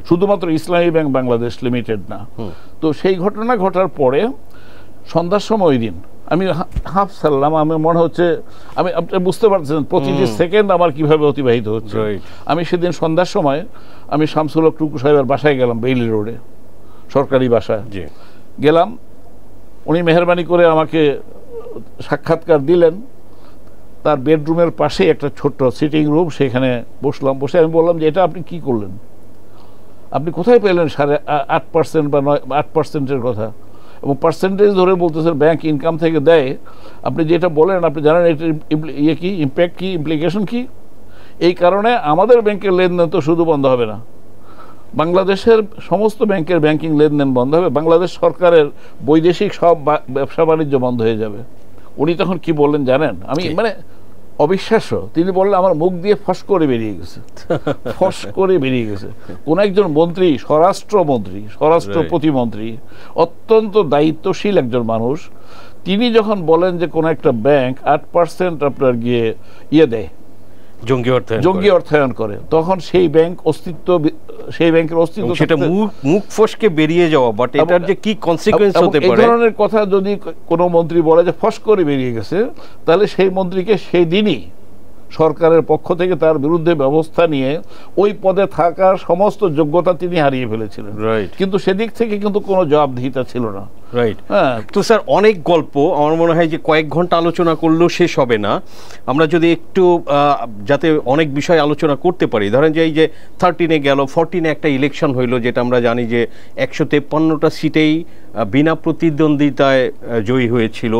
শুধুমাত্র ইসলামী ব্যাংক বাংলাদেশ লিমিটেড না। তো সেই ঘটনা ঘটার পরে সন্ধ্যার সময় ওই দিন আমি হাফ ছাড়লাম, আমি মনে হচ্ছে আপনি বুঝতে পারছেন প্রতিটি সেকেন্ড আমার কিভাবে অতিবাহিত হচ্ছে। আমি সেদিন সন্ধ্যার সময় আমি শামসুল হক টুকু সাহেবের বাসায় গেলাম, বেইলি রোডে, সরকারি বাসায় গেলাম। উনি মেহরবানি করে আমাকে সাক্ষাৎকার দিলেন। তার বেডরুমের পাশে একটা ছোট্ট সিটিং রুম, সেখানে বসলাম। বসে আমি বললাম যে এটা আপনি কি করলেন, আপনি কোথায় পেলেন 8.5% বা 8%-এর কথা, এবং পার্সেন্টেজ ধরে বলতেছেন ব্যাংক ইনকাম থেকে দেয়। আপনি যেটা বলেন আপনি জানেন এটার ইয়ে কি, ইম্প্যাক্ট কি, ইমপ্লিকেশন কি? এই কারণে আমাদের ব্যাংকের লেনদেন তো শুধু বন্ধ হবে না, বাংলাদেশের সমস্ত ব্যাংকের ব্যাংকিং লেনদেন বন্ধ হবে, বাংলাদেশ সরকারের বৈদেশিক সব ব্যবসা বাণিজ্য বন্ধ হয়ে যাবে। উনি তখন কি বললেন জানেন? আমি মানে অবিশ্বাস্য, তিনি বললেন আমার মুখ দিয়ে ফস করে বেরিয়ে গেছে, ফস করে বেরিয়ে গেছে। কোন একজন মন্ত্রী, স্বরাষ্ট্রমন্ত্রী, স্বরাষ্ট্র প্রতিমন্ত্রী, অত্যন্ত দায়িত্বশীল একজন মানুষ, তিনি যখন বলেন যে কোন একটা ব্যাংক 8% আপনার গিয়ে ইয়ে দেয়, জঙ্গি অর্থায়ন করে, তখন সেই ব্যাংক অস্তিত্ব, সেই ব্যাংকের অস্তিত্ব, সেটা মুখ ফসকে বেরিয়ে যাওয়া, বাট এটার যে কি কনসিকুয়েন্স হতে পারে, এই ধরনের কথা যদি কোনো মন্ত্রী বলে যে ফস করে বেরিয়ে গেছে, তাহলে সেই মন্ত্রীকে সেই দিনই সরকারের পক্ষ থেকে তার বিরুদ্ধে ব্যবস্থা নিয়ে ওই পদে থাকার সমস্ত যোগ্যতা তিনি হারিয়ে ফেলেছিলেন। কিন্তু সেদিক থেকে কিন্তু কোনো জবাবদিহিতা ছিল না। রাইট। তো স্যার অনেক গল্প, আমার মনে হয় যে কয়েক ঘন্টা আলোচনা করলেও শেষ হবে না। আমরা যদি একটু যাতে অনেক বিষয় আলোচনা করতে পারি, ধরেন যে এই যে 13-এ গেল, 14-এ একটা ইলেকশন হইলো, যেটা আমরা জানি যে 153টা সিটেই বিনা প্রতিদ্বন্দ্বিতায় জয়ী হয়েছিল,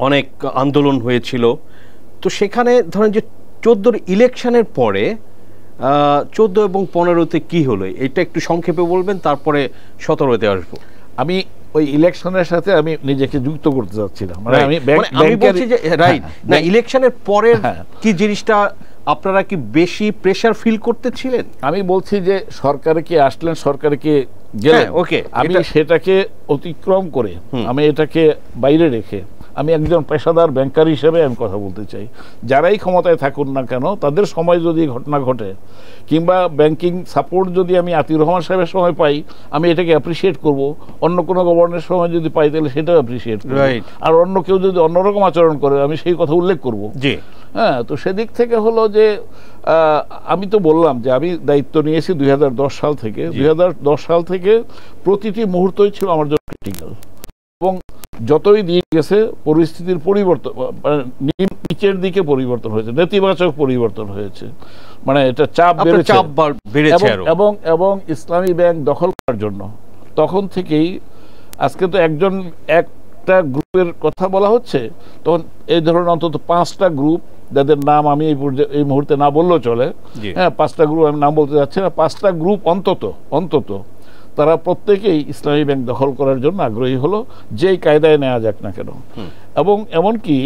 অনেক আন্দোলন হয়েছিল। তো সেখানে ধরেন যে 14-র ইলেকশনের পরে 14 এবং 15-তে কি হলো, এটা একটু সংক্ষেপে বলবেন, তারপরে 17-তে আসবো। আমি ওই ইলেকশনের সাথে আমি নিজেকে যুক্ত করতে চাচ্ছিলাম, মানে আমি বলছি যে রাইট না, ইলেকশনের পরের কি জিনিসটা আপনারা কি বেশি প্রেসার ফিল করতেছিলেন? আমি বলছি যে সরকারে কি আসলেন, সরকারে কি গেলেন, ওকে, আমি সেটাকে অতিক্রম করে, আমি এটাকে বাইরে রেখে আমি একজন পেশাদার ব্যাংকার হিসেবে আমি কথা বলতে চাই, যারাই ক্ষমতায় থাকুন না কেন তাদের সময় যদি ঘটনা ঘটে কিংবা ব্যাংকিং সাপোর্ট যদি আমি আতিউর রহমান সাহেবের সময় পাই আমি এটাকে অ্যাপ্রিসিয়েট করব, অন্য কোনো গভর্নরের সময় যদি পাই তাহলে সেটাও অ্যাপ্রিসিয়েট করব, আর অন্য কেউ যদি অন্যরকম আচরণ করে আমি সেই কথা উল্লেখ করব। হ্যাঁ, তো সেদিক থেকে হলো যে আমি তো বললাম যে আমি দায়িত্ব নিয়েছি 2010 সাল থেকে। 2010 সাল থেকে প্রতিটি মুহূর্তই ছিল আমার জন্য ক্রিটিক্যাল, এবং যতই দিন গেছে পরিস্থিতির পরিবর্তন নিচের দিকে পরিবর্তন হয়েছে, নেতিবাচক পরিবর্তন হয়েছে, মানে এটা চাপ বেড়েছে এবং ইসলামী ব্যাংক দখল করার জন্য তখন থেকেই আজকে তো একটা গ্রুপের কথা বলা হচ্ছে, তখন এই ধরনের অন্তত 5টা গ্রুপ যাদের নাম আমি এই মুহূর্তে না বললেও চলে, হ্যাঁ 5টা গ্রুপ আমি নাম বলতে যাচ্ছি না, 5টা গ্রুপ অন্তত তারা প্রত্যেকেই ইসলামী ব্যাংক দখল করার জন্য আগ্রহী হলো, যেই কায়দায় নেওয়া যাক না কেন। এবং এমনকি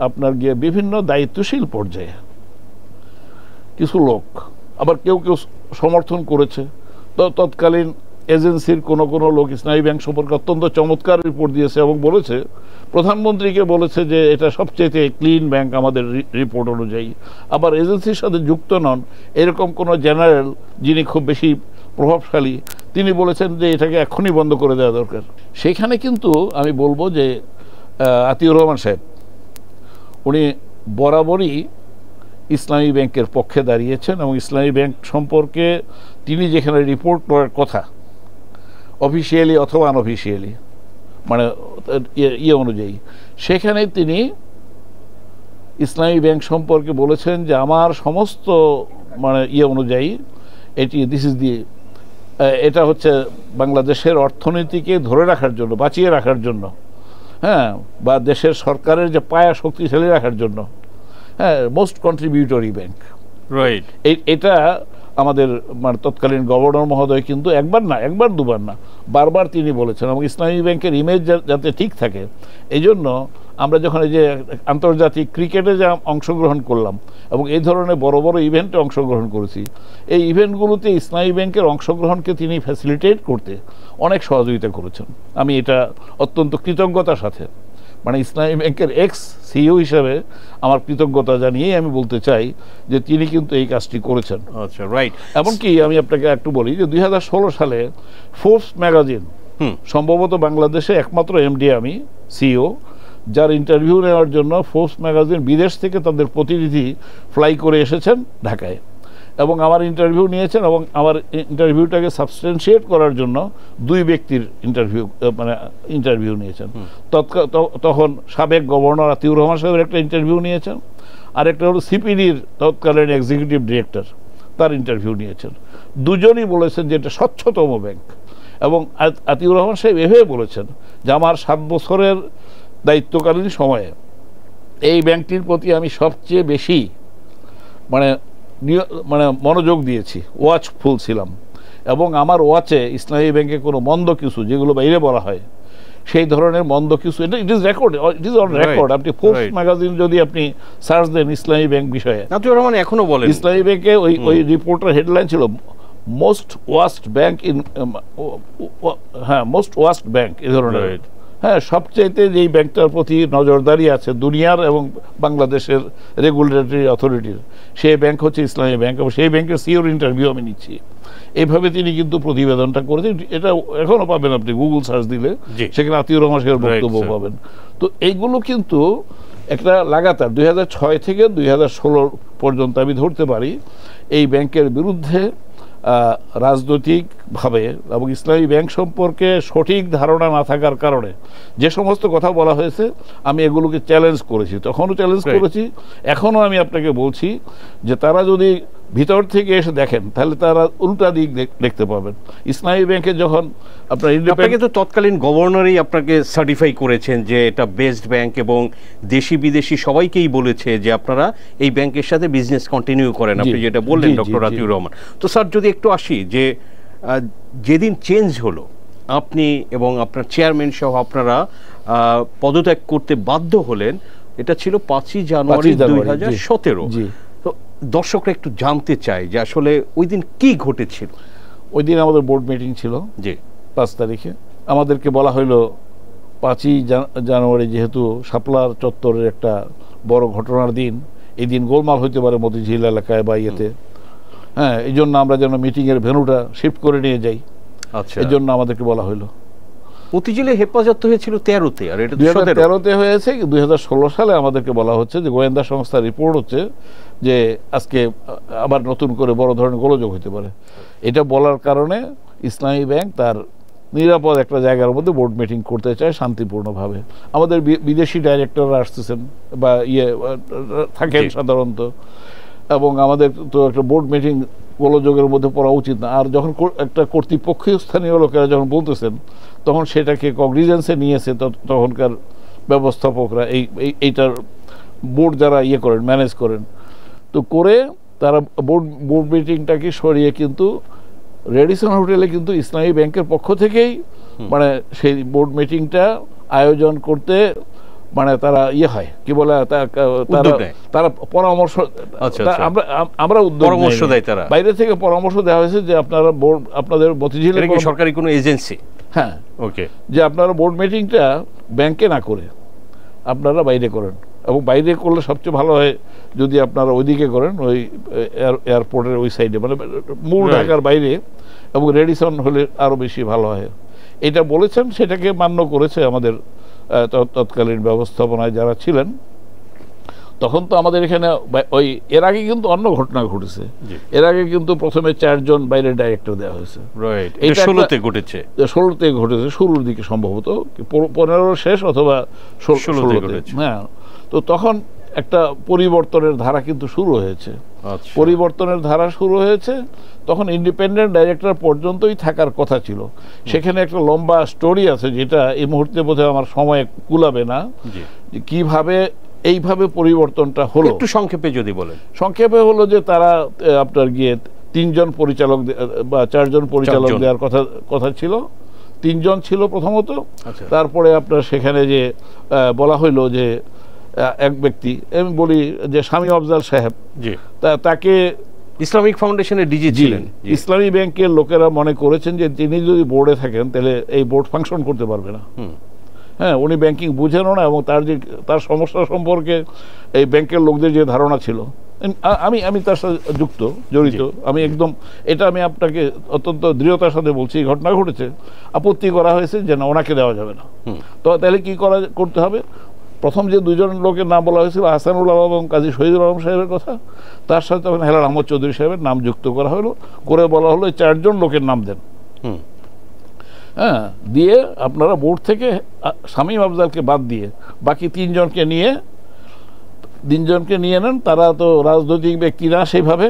আপনার গিয়ে বিভিন্ন দায়িত্বশীল পর্যায়ে কিছু লোক আবার কেউ সমর্থন করেছে। তো তৎকালীন এজেন্সির কোনো লোক ইসলামী ব্যাংক সম্পর্কে অত্যন্ত চমৎকার রিপোর্ট দিয়েছে এবং বলেছে, প্রধানমন্ত্রীকে বলেছে যে এটা সবচেয়ে ক্লিন ব্যাংক আমাদের রিপোর্ট অনুযায়ী। আবার এজেন্সির সাথে যুক্ত নন এরকম কোনো জেনারেল যিনি খুব বেশি প্রভাবশালী তিনি বলেছেন যে এটাকে এখনই বন্ধ করে দেওয়া দরকার। সেখানে কিন্তু আমি বলবো যে আতিউর রহমান সাহেব উনি বরাবরই ইসলামী ব্যাংকের পক্ষে দাঁড়িয়েছেন, এবং ইসলামী ব্যাংক সম্পর্কে তিনি যেখানে রিপোর্ট করার কথা অফিসিয়ালি অথবা আনঅফিসিয়ালি মানে অনুযায়ী সেখানে তিনি ইসলামী ব্যাংক সম্পর্কে বলেছেন যে আমার সমস্ত মানে অনুযায়ী এটা হচ্ছে বাংলাদেশের অর্থনীতিকে ধরে রাখার জন্য, বাঁচিয়ে রাখার জন্য, হ্যাঁ, বা দেশের সরকারের যে পায়া শক্তিশালী রাখার জন্য, হ্যাঁ, মোস্ট কন্ট্রিবিউটরি ব্যাংক। রাইট, এটা আমাদের মানে তৎকালীন গভর্নর মহোদয় কিন্তু একবার দুবার না বারবার তিনি বলেছেন, এবং ইসলামী ব্যাংকের ইমেজ যাতে ঠিক থাকে এই জন্য আমরা যখন এই যে আন্তর্জাতিক ক্রিকেটে যা অংশগ্রহণ করলাম এবং এই ধরনের বড় বড় ইভেন্টে অংশগ্রহণ করেছি, এই ইভেন্টগুলোতে ইসলামী ব্যাংকের অংশগ্রহণকে তিনি ফ্যাসিলিটেট করতে অনেক সহযোগিতা করেছেন। আমি এটা অত্যন্ত কৃতজ্ঞতার সাথে মানে ইসলামী ব্যাংকের এক্স সিইও হিসেবে আমার কৃতজ্ঞতা জানিয়েই আমি বলতে চাই যে তিনি কিন্তু এই কাজটি করেছেন। আচ্ছা, রাইট। এমনকি আমি আপনাকে একটু বলি যে 2016 সালে ফোর্বস ম্যাগাজিন, সম্ভবত বাংলাদেশে একমাত্র এমডি আমি সিইও যার ইন্টারভিউ নেওয়ার জন্য ফোর্বস ম্যাগাজিন বিদেশ থেকে তাদের প্রতিনিধি ফ্লাই করে এসেছেন ঢাকায়, এবং আমার ইন্টারভিউ নিয়েছেন, এবং আমার ইন্টারভিউটাকে সাবস্টেন্সিয়েট করার জন্য 2 ব্যক্তির ইন্টারভিউ নিয়েছেন। তখন সাবেক গভর্নর আতিউর রহমান সাহেবের একটা ইন্টারভিউ নিয়েছেন, আর একটা হলো সিপিডির তৎকালীন এক্সিকিউটিভ ডিরেক্টর, তার ইন্টারভিউ নিয়েছেন। দুজনই বলেছেন যে এটা স্বচ্ছতম ব্যাংক, এবং আতিউর রহমান সাহেব এভাবে বলেছেন যে আমার 7 বছরের দায়িত্বকালীন সময়ে এই ব্যাংকটির প্রতি আমি সবচেয়ে বেশি মানে মনোযোগ দিয়েছি, ওয়াচফুল ছিলাম, এবং আমার ওয়াচে ইসলামী ব্যাংকে কোনো মন্দ কিছু যেগুলো বাইরে বলা হয় সেই ধরনের মন্দ কিছু, ইট ইজ অন রেকর্ড। আপনি ফোর্বস ম্যাগাজিন যদি আপনি সার্চ দেন ইসলামী ব্যাংক বিষয়ে, এখনো বলেন ইসলামী ব্যাংকে ওই রিপোর্টের হেডলাইন ছিল মোস্ট ওয়াস্ট ব্যাংক ইন, হ্যাঁ, মোস্ট ওয়াস্ট ব্যাংক এই ধরনের, হ্যাঁ, সবচাইতে যেই ব্যাংকটার প্রতি নজরদারি আছে দুনিয়ার এবং বাংলাদেশের রেগুলেটরি অথরিটির, সেই ব্যাংক হচ্ছে ইসলামী ব্যাংক, এবং সেই ব্যাংকের সিইওর ইন্টারভিউ আমি নিচ্ছি। এইভাবে তিনি কিন্তু প্রতিবেদনটা করেছেন, এটা এখনো পাবেন আপনি গুগল সার্চ দিলে, সেখানে আতিউর রহমান সাহেবের বক্তব্য পাবেন। তো এইগুলো কিন্তু একটা লাগাতার 2006 থেকে 2016 পর্যন্ত আমি ধরতে পারি এই ব্যাংকের বিরুদ্ধে রাজনৈতিকভাবে এবং ইসলামী ব্যাংক সম্পর্কে সঠিক ধারণা না থাকার কারণে যে সমস্ত কথা বলা হয়েছে আমি এগুলোকে চ্যালেঞ্জ করেছি, তখনও চ্যালেঞ্জ করেছি, এখনও আমি আপনাকে বলছি যে তারা যদি ভিতর থেকে এসে দেখেন তাহলে তারা উল্টা দিক দেখতে পাবেন। ইসলামী ব্যাংকে যখন আপনাকে তো তৎকালীন গভর্নরই আপনাকে সার্টিফাই করেছেন যে এটা বেস্ট ব্যাংক, এবং দেশি বিদেশি সবাইকেই বলেছে যে আপনারা এই ব্যাংকের সাথে বিজনেস কন্টিনিউ করেন, আপনি যেটা বললেন ডক্টর আতিউর রহমান। তো স্যার যদি একটু আসি যে যেদিন চেঞ্জ হলো আপনি এবং আপনার চেয়ারম্যান সহ আপনারা পদত্যাগ করতে বাধ্য হলেন, এটা ছিল 5ই জানুয়ারি 2017। তো দর্শকরা একটু জানতে চায় যে আসলে ওই দিন কি ঘটেছিল। ওই দিন আমাদের বোর্ড মিটিং ছিল, জি 5 তারিখে। আমাদেরকে বলা হইল 5ই জানুয়ারি যেহেতু শাপলার চত্বরের একটা বড় ঘটনার দিন, এই দিন গোলমাল হইতে পারে মতিঝিল এলাকায় বা ইয়েতে, হ্যাঁ, এই জন্য আমরা যেন মিটিংয়ের ভেন্যুটা শিফট করে নিয়ে যাই, আচ্ছা, এই জন্য আমাদেরকে বলা হলো। মতিঝিলে হেফাজত হয়েছিল 13-তে, আর এটা 2013-তে হয়েছে। 2016 সালে আমাদেরকে বলা হচ্ছে যে গোয়েন্দা সংস্থার রিপোর্ট হচ্ছে যে আজকে আবার নতুন করে বড় ধরনের গোলযোগ হতে পারে। এটা বলার কারণে ইসলামী ব্যাংক তার নিরাপদ একটা জায়গার মধ্যে বোর্ড মিটিং করতে চায় শান্তিপূর্ণভাবে। আমাদের বিদেশি ডাইরেক্টররা আসতেছেন বা থাকেন সাধারণত, এবং আমাদের তো একটা বোর্ড মিটিং গোলযোগের মধ্যে পড়া উচিত না। আর যখন একটা কর্তৃপক্ষীয় স্থানীয় লোকেরা যখন বলতেছেন, তখন সেটাকে কগনিজেন্সে নিয়েছে তখনকার ব্যবস্থাপকরা, এইটার বোর্ড যারা করেন, ম্যানেজ করেন, তো করে তারা বোর্ড মিটিংটাকে সরিয়ে কিন্তু রেডিসন হোটেলে কিন্তু ইসলামী ব্যাংকের পক্ষ থেকেই মানে সেই বোর্ড মিটিংটা আয়োজন করতে মানে তারা হয় কি বলে, তারা পরামর্শ, আমরা পরামর্শ দেয়, তারা বাইরে থেকে পরামর্শ দেওয়া হয়েছে যে আপনারা বোর্ড, আপনাদের মতিঝিলের সরকারি কোনো এজেন্সি, হ্যাঁ, ওকে, যে আপনারা বোর্ড মিটিংটা ব্যাংকে না করে আপনারা বাইরে করেন, এবং বাইরে করলে সবচেয়ে ভালো হয় যদি আপনারা ওইদিকে করেন, ওই এয়ারপোর্টের ওই সাইডে, মানে মূল ঢাকার বাইরে, এবং রেডিসন হলে আরো বেশি ভালো হয়। এটা বলেছেন, সেটাকে মান্য করেছে আমাদের তৎকালীন ব্যবস্থাপনায় যারা ছিলেন। তখন তো আমাদের এখানে ওই এর আগে কিন্তু অন্য ঘটনা ঘটেছে। এর আগে কিন্তু প্রথমে 4 জন বাইরের ডাইরেক্টর দেওয়া হয়েছে। এটা 16-তে ঘটেছে, 16-তে ঘটেছে, শুরুর দিকে সম্ভবত, 15 শেষ অথবা 16-তে ঘটেছে। হ্যাঁ, তো তখন একটা পরিবর্তনের ধারা কিন্তু শুরু হয়েছে। পরিবর্তনের ধারা শুরু হয়েছে তখন ইন্ডিপেন্ডেন্ট ডাইরেক্টর পর্যন্তই থাকার কথা ছিল। সেখানে একটা লম্বা স্টোরি আছে, যেটা এই মুহূর্তে বোধহয় আমার সময় কুলাবে না, কিভাবে এইভাবে পরিবর্তনটা হলো। একটু সংক্ষেপে যদি বলেন। সংক্ষেপে হলো যে তারা আপনার গিয়ে 3 জন পরিচালক বা 4 জন পরিচালক দেওয়ার কথা ছিল। 3 জন ছিল প্রথমত, তারপরে আপনার সেখানে যে বলা হইলো যে এক ব্যক্তি, আমি বলি যে স্বামী আফজাল সাহেব, তাকে ইসলামিক ফাউন্ডেশনের ডিজি ছিলেন। ইসলামী ব্যাংকের লোকেরা মনে করেছেন যে তিনি যদি বোর্ডে থাকেন তাহলে এই বোর্ড ফাংশন করতে পারবে না। হ্যাঁ, উনি ব্যাংকিং বুঝেনও না, এবং তার সমস্যা সম্পর্কে এই ব্যাংকের লোকদের যে ধারণা ছিল, আমি তার সাথে জড়িত, আমি একদম এটা আমি আপনাকে অত্যন্ত দৃঢ়তার সাথে বলছি, এই ঘটনা ঘটেছে। আপত্তি করা হয়েছে যে না, ওনাকে দেওয়া যাবে না। তো তাহলে কি করতে হবে? প্রথম যে 2 জন লোকের নাম বলা হয়েছিল, আহসানুল আলম এবং কাজী শহীদুল আলম সাহেবের কথা, তার সাথে তখন হেলাল আহমদ চৌধুরী সাহেবের নাম যুক্ত করা হলো, করে বলা হলো 4 জন লোকের নাম দেন। হ্যাঁ, দিয়ে আপনারা বোর্ড থেকে শামীম আফজালকে বাদ দিয়ে বাকি 3 জনকে নিয়ে নেন। তারা তো রাজনৈতিক ব্যক্তি না সেইভাবে,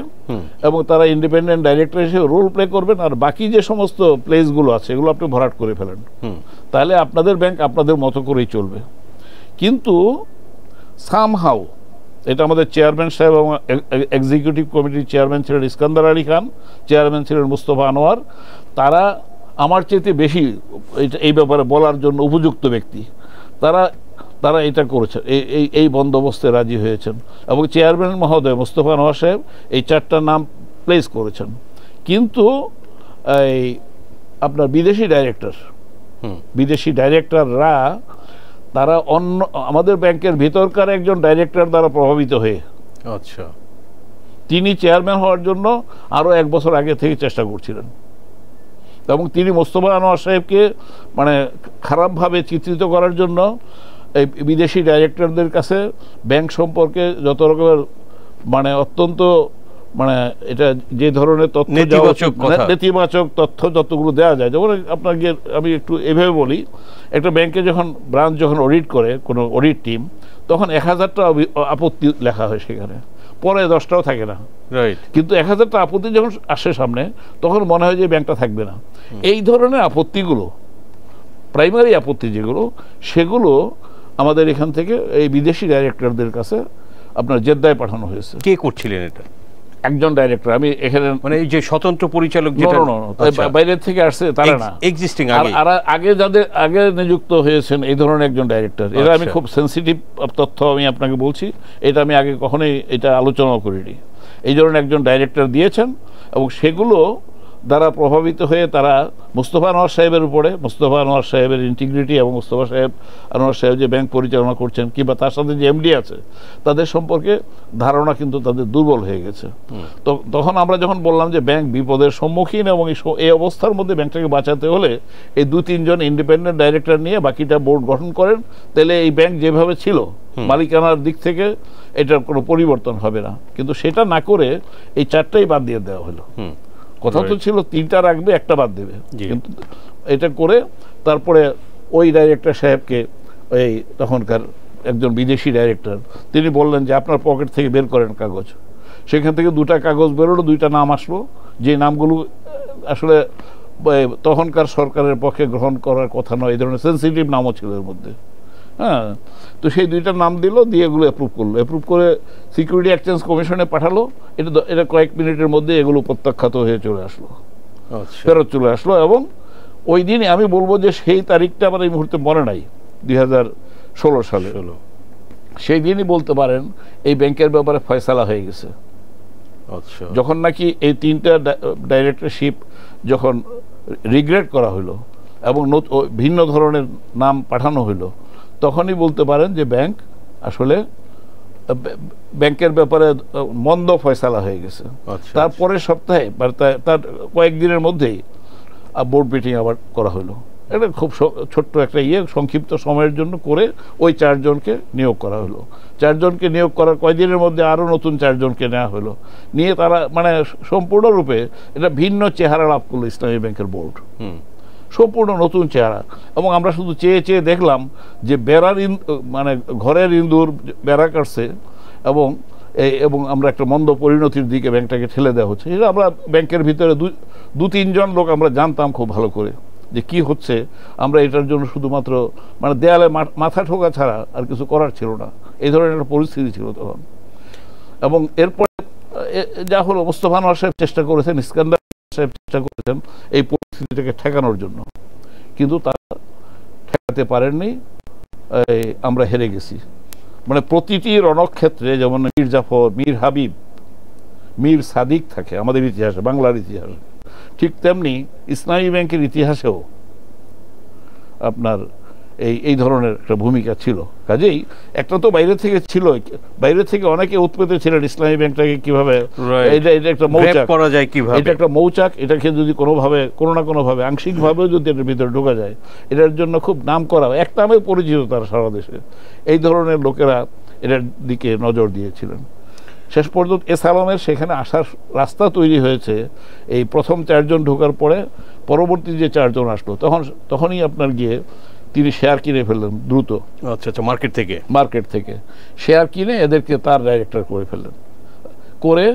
এবং তারা ইন্ডিপেন্ডেন্ট ডাইরেক্টর হিসেবে রোল প্লে করবেন, আর বাকি যে সমস্ত প্লেসগুলো আছে এগুলো আপনি ভরাট করে ফেলেন, তাহলে আপনাদের ব্যাংক আপনাদের মতো করেই চলবে। কিন্তু সামহাউ এটা আমাদের চেয়ারম্যান সাহেব এবং এক্সিকিউটিভ কমিটির চেয়ারম্যান ছিলেন ইস্কান্দার আলী খান, চেয়ারম্যান ছিলেন মুস্তফা আনোয়ার, তারা আমার চেয়ে বেশি এই ব্যাপারে বলার জন্য উপযুক্ত ব্যক্তি। তারা এটা করেছেন, এই বন্দোবস্তে রাজি হয়েছেন, এবং চেয়ারম্যান মহোদয় মুস্তফা আনোয়ার সাহেব এই 4টা নাম প্লেস করেছেন। কিন্তু এই আপনার বিদেশি ডাইরেক্টররা তারা আমাদের ব্যাংকের ভিতরকার একজন ডাইরেক্টর দ্বারা প্রভাবিত হয়ে, আচ্ছা, তিনি চেয়ারম্যান হওয়ার জন্য আরো 1 বছর আগে থেকে চেষ্টা করছিলেন, এবং তিনি মোস্তফা আনোয়ার সাহেবকে মানে খারাপভাবে চিত্রিত করার জন্য এই বিদেশি ডাইরেক্টরদের কাছে ব্যাংক সম্পর্কে যত রকমের মানে অত্যন্ত মানে এটা যে ধরনের তথ্য, নেতিবাচক তথ্য যতগুলো দেওয়া যায়, যেমন আপনার গিয়ে আমি একটু এভাবে বলি, একটা ব্যাংকে যখন ব্রাঞ্চ যখন অডিট করে কোনো অডিট টিম, তখন 1000টা আপত্তি লেখা হয় সেখানে, পরে 10টাও থাকে না। কিন্তু 1000টা আপত্তি যখন আসে সামনে, তখন মনে হয় যে ব্যাংকটা থাকবে না। এই ধরনের আপত্তিগুলো, প্রাইমারি আপত্তি যেগুলো, সেগুলো আমাদের এখান থেকে এই বিদেশি ডাইরেক্টরদের কাছে আপনার জেদ্দায় পাঠানো হয়েছে। কে করছিলেন এটা? একজন ডাইরেক্টর। আমি এখানে মানে এই যে স্বতন্ত্র পরিচালক বাইরের থেকে আসছে তারা না, এক্সিস্টিং আগে যাদের আগে নিযুক্ত হয়েছেন এই ধরনের একজন ডাইরেক্টর। এরা আমি খুব সেন্সিটিভ তথ্য আমি আপনাকে বলছি, এটা আমি আগে কখনোই এটা আলোচনা করিনি। এই ধরনের একজন ডাইরেক্টর দিয়েছেন, এবং সেগুলো দ্বারা প্রভাবিত হয়ে তারা মোস্তফা আনোয়ার সাহেবের উপরে, মোস্তফা আনোয়ার সাহেবের ইন্টিগ্রিটি এবং মোস্তফা আনোয়ার সাহেব যে ব্যাংক পরিচালনা করছেন কিংবা তার সাথে যে এমডি আছে তাদের সম্পর্কে ধারণা কিন্তু তাদের দুর্বল হয়ে গেছে। তো তখন আমরা যখন বললাম যে ব্যাংক বিপদের সম্মুখীন এবং এই অবস্থার মধ্যে ব্যাংকটাকে বাঁচাতে হলে এই 2-3 জন ইন্ডিপেন্ডেন্ট ডাইরেক্টর নিয়ে বাকিটা বোর্ড গঠন করেন, তাহলে এই ব্যাংক যেভাবে ছিল মালিকানার দিক থেকে এটার কোনো পরিবর্তন হবে না। কিন্তু সেটা না করে এই 4টাই বাদ দিয়ে দেওয়া হলো। কথা তো ছিল 3টা রাখবে, একটা বাদ দেবে, কিন্তু এটা করে তারপরে ওই ডাইরেক্টর সাহেবকে, ওই তখনকার একজন বিদেশি ডাইরেক্টর, তিনি বললেন যে আপনার পকেট থেকে বের করেন কাগজ। সেখান থেকে 2টা কাগজ বেরোলো, 2টা নাম আসলো, যে নামগুলো আসলে তখনকার সরকারের পক্ষে গ্রহণ করার কথা নয়, এই ধরনের সেন্সিটিভ নামও ছিল এর মধ্যে। হ্যাঁ, তো সেই 2টা নাম দিল, দিয়ে এগুলো অ্যাপ্রুভ করলো, অ্যাপ্রুভ করে সিকিউরিটি এক্সচেঞ্জ কমিশনে পাঠালো। এটা কয়েক মিনিটের মধ্যে এগুলো প্রত্যাখ্যাত হয়ে চলে আসলো, ফেরত চলে আসলো। এবং ওই দিনই আমি বলবো যে সেই তারিখটা আমার এই মুহূর্তে মনে নাই, 2016 সালে। সেই দিনই বলতে পারেন এই ব্যাংকের ব্যাপারে ফয়সালা হয়ে গেছে। যখন নাকি এই 3টা ডাইরেক্টরশিপ যখন রিগ্রেট করা হলো এবং ভিন্ন ধরনের নাম পাঠানো হলো, তখনই বলতে পারেন যে ব্যাংক আসলে ব্যাংকের ব্যাপারে মন্দ ফয়সালা হয়ে গেছে। তারপরের সপ্তাহে তার কয়েকদিনের মধ্যেই বোর্ড মিটিং আবার করা হলো। এটা খুব ছোট্ট একটা সংক্ষিপ্ত সময়ের জন্য করে ওই 4 জনকে নিয়োগ করা হলো। 4 জনকে নিয়োগ করার কয়েকদিনের মধ্যে আরও নতুন 4 জনকে নেওয়া হলো, নিয়ে তারা মানে সম্পূর্ণরূপে এটা ভিন্ন চেহারা লাভ করলো ইসলামী ব্যাংকের বোর্ড, সম্পূর্ণ নতুন চেহারা। এবং আমরা শুধু চেয়ে চেয়ে দেখলাম যে মানে ঘরের ইন্দুর বেড়া কাটছে এবং আমরা একটা মন্দ পরিণতির দিকে ব্যাংকটাকে ঠেলে দেওয়া হচ্ছে। এটা আমরা ব্যাংকের ভিতরে 2-3 জন লোক আমরা জানতাম খুব ভালো করে যে কি হচ্ছে। আমরা এটার জন্য শুধুমাত্র মানে দেয়ালে মাথা ঠোকা ছাড়া আর কিছু করার ছিল না, এই ধরনের একটা পরিস্থিতি ছিল তখন। এবং এরপরে যা হলো, মোস্তফা আনোয়ার সাহেব চেষ্টা করেছেন, ইস্কান্দার সাহেব চেষ্টা করেছেন এই পরিস্থিতিটাকে ঠেকানোর জন্য, কিন্তু তারা ঠেকাতে পারেননি। আমরা হেরে গেছি। মানে প্রতিটি রণক্ষেত্রে যেমন মীর জাফর, মীর হাবিব, মীর সাদিক থাকে আমাদের ইতিহাসে, বাংলার ইতিহাসে, ঠিক তেমনি ইসলামী ব্যাংকের ইতিহাসেও আপনার এই ধরনের একটা ভূমিকা ছিল। কাজেই একটা তো বাইরে থেকে ছিল, বাইরে থেকে অনেকে উৎপেতে ছিলেন ইসলামী ব্যাংকটাকে কিভাবে এটা একটা মৌচাক করা যায়, কিভাবে এটা একটা মৌচাক, এটাকে যদি কোনোভাবে কোনো না কোনোভাবে আংশিকভাবেও যদি এটার ভিতরে ঢোকা যায়, এটার জন্য খুব নাম করা, এক নামে পরিচিত তারা সারা দেশে, এই ধরনের লোকেরা এটার দিকে নজর দিয়েছিলেন। শেষ পর্যন্ত এস আলমের সেখানে আসার রাস্তা তৈরি হয়েছে এই প্রথম 4 জন ঢোকার পরে। পরবর্তী যে 4 জন আসলো তখনই আপনার গিয়ে তিনি শেয়ার কিনে ফেললেন দ্রুত। আচ্ছা, মার্কেট থেকে শেয়ার কিনে এদেরকে তার ডাইরেক্টর করে ফেললেন, করে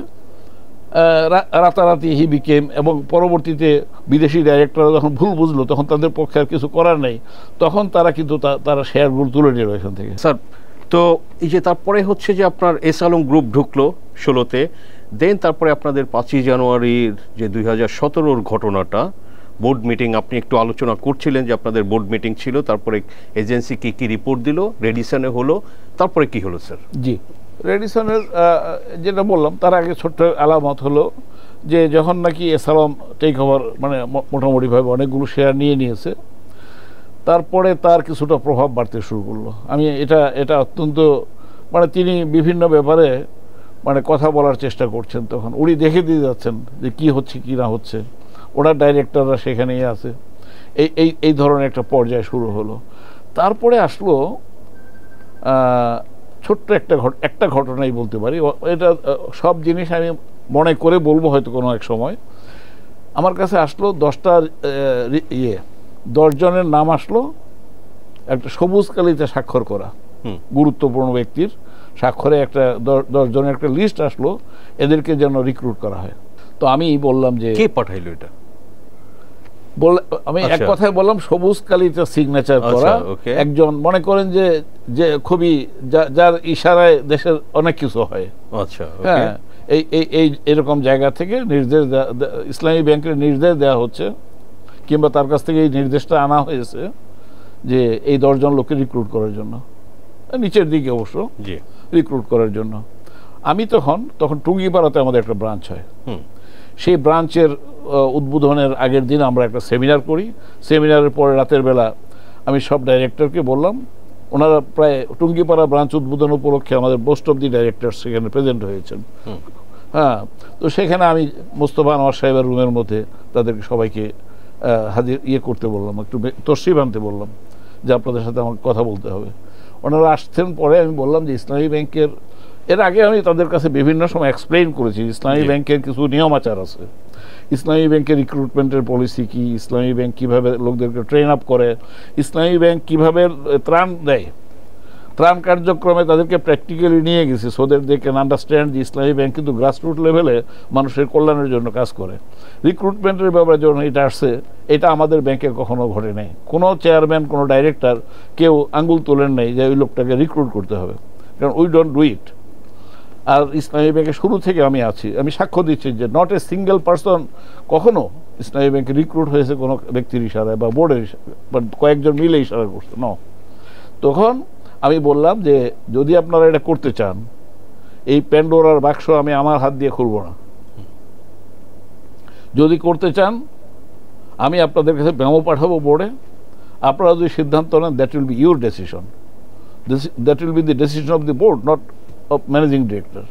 রাতারাতি হি বিকেম। এবং পরবর্তীতে বিদেশি ডাইরেক্টররা যখন ভুল বুঝলো, তখন তাদের পক্ষে আর কিছু করার নেই, তখন তারা কিন্তু তারা শেয়ারগুলো তুলে নিল এখান থেকে। স্যার, তো এই যে তারপরে হচ্ছে যে আপনার এস আলম গ্রুপ ঢুকলো 16-তে, দেন তারপরে আপনাদের 5ই জানুয়ারির যে 2017-র ঘটনাটা, বোর্ড মিটিং, আপনি একটু আলোচনা করছিলেন যে আপনাদের বোর্ড মিটিং ছিল, তারপরে এজেন্সি কি রিপোর্ট দিল, রেডিসনে হলো, তারপরে কি হলো স্যার? জি, রেডিসনের যেটা বললাম তার আগে ছোট্ট আলামত হলো যে যখন নাকি এস আলম টেক ওভার মানে মোটামুটিভাবে অনেকগুলো শেয়ার নিয়েছে, তারপরে তার কিছুটা প্রভাব বাড়তে শুরু করলো। আমি এটা অত্যন্ত মানে তিনি বিভিন্ন ব্যাপারে মানে কথা বলার চেষ্টা করছেন, তখন উনি দেখে দিয়ে যাচ্ছেন যে কি হচ্ছে কি না হচ্ছে, ওনার ডাইরেক্টররা সেখানেই আছে, এই ধরনের একটা পর্যায় শুরু হলো। তারপরে আসলো ছোট্ট একটা ঘটনাই বলতে পারি, এটা সব জিনিস আমি মনে করে বলবো হয়তো কোনো এক সময়। আমার কাছে আসলো 10 জনের নাম আসলো, একটা সবুজ কালিতে স্বাক্ষর করা গুরুত্বপূর্ণ ব্যক্তির স্বাক্ষরে একটা 10 জনের একটা লিস্ট আসলো, এদেরকে যেন রিক্রুট করা হয়। তো আমি বললাম যে কে পাঠাইলো এটা, আমি এক কথায় বললাম সবুজ কালিতে সিগনেচার করা একজন, মনে করেন যে খুবই যার ইশারায় দেশের অনেক কিছু হয়। আচ্ছা, হ্যাঁ, এই এরকম জায়গা থেকে নির্দেশ, ইসলামী ব্যাংকের নির্দেশ দেওয়া হচ্ছে, কিংবা তার কাছ থেকে এই নির্দেশটা আনা হয়েছে যে এই 10 জন লোককে রিক্রুট করার জন্য, নিচের দিকে অবশ্য রিক্রুট করার জন্য। আমি তখন টুঙ্গিপাড়াতে আমাদের একটা ব্রাঞ্চ হয়, সেই ব্রাঞ্চের উদ্বোধনের আগের দিন আমরা একটা সেমিনার করি। সেমিনারের পরে রাতের বেলা আমি সব ডাইরেক্টরকে বললাম, ওনারা প্রায় টুঙ্গিপাড়া ব্রাঞ্চ উদ্বোধন উপলক্ষে আমাদের মোস্ট অফ দি ডাইরেক্টর সেখানে প্রেজেন্ট হয়েছেন। হ্যাঁ, তো সেখানে আমি মোস্তফা আনোয়ার সাহেবের রুমের মধ্যে তাদেরকে সবাইকে হাজির করতে বললাম, একটু তশরিফ আনতে বললাম যে আপনাদের সাথে আমাকে কথা বলতে হবে। ওনারা আসছেন। পরে আমি বললাম যে ইসলামী ব্যাংকের, এর আগে আমি তাদের কাছে বিভিন্ন সময় এক্সপ্লেইন করেছি ইসলামী ব্যাংকের কিছু নিয়ম আচার আছে, ইসলামী ব্যাংকের রিক্রুটমেন্টের পলিসি কি, ইসলামী ব্যাংক কীভাবে লোকদেরকে ট্রেন আপ করে, ইসলামী ব্যাংক কীভাবে ত্রাণ দেয়, ত্রাণ কার্যক্রমে তাদেরকে প্র্যাকটিক্যালি নিয়ে গেছে so that they can understand যে ইসলামী ব্যাংক কিন্তু গ্রাসরুট লেভেলে মানুষের কল্যাণের জন্য কাজ করে। রিক্রুটমেন্টের ব্যাপারে যখন এটা আসছে, এটা আমাদের ব্যাংকে কখনো ঘটে নাই। কোনো চেয়ারম্যান, কোনো ডাইরেক্টর কেউ আঙ্গুল তোলেন নাই যে ওই লোকটাকে রিক্রুট করতে হবে, কারণ উই ডোন্ট ডু ইট। আর ইসলামী ব্যাংকে শুরু থেকে আমি আছি, আমি সাক্ষ্য দিচ্ছি যে নট এ সিঙ্গেল পার্সন কখনো ইসলামী ব্যাংকে রিক্রুট হয়েছে কোনো ব্যক্তির ইশারায় বা বোর্ডের বা কয়েকজন মিলে ইশারা করছে ন। তখন আমি বললাম যে যদি আপনারা এটা করতে চান, এই প্যান্ডোরার বাক্স আমি আমার হাত দিয়ে খুলব না। যদি করতে চান আমি আপনাদের কাছে মেমো পাঠাবো বোর্ডে, আপনারা যদি সিদ্ধান্ত নেন that will be your decision, that will be the decision of the board, not of managing director.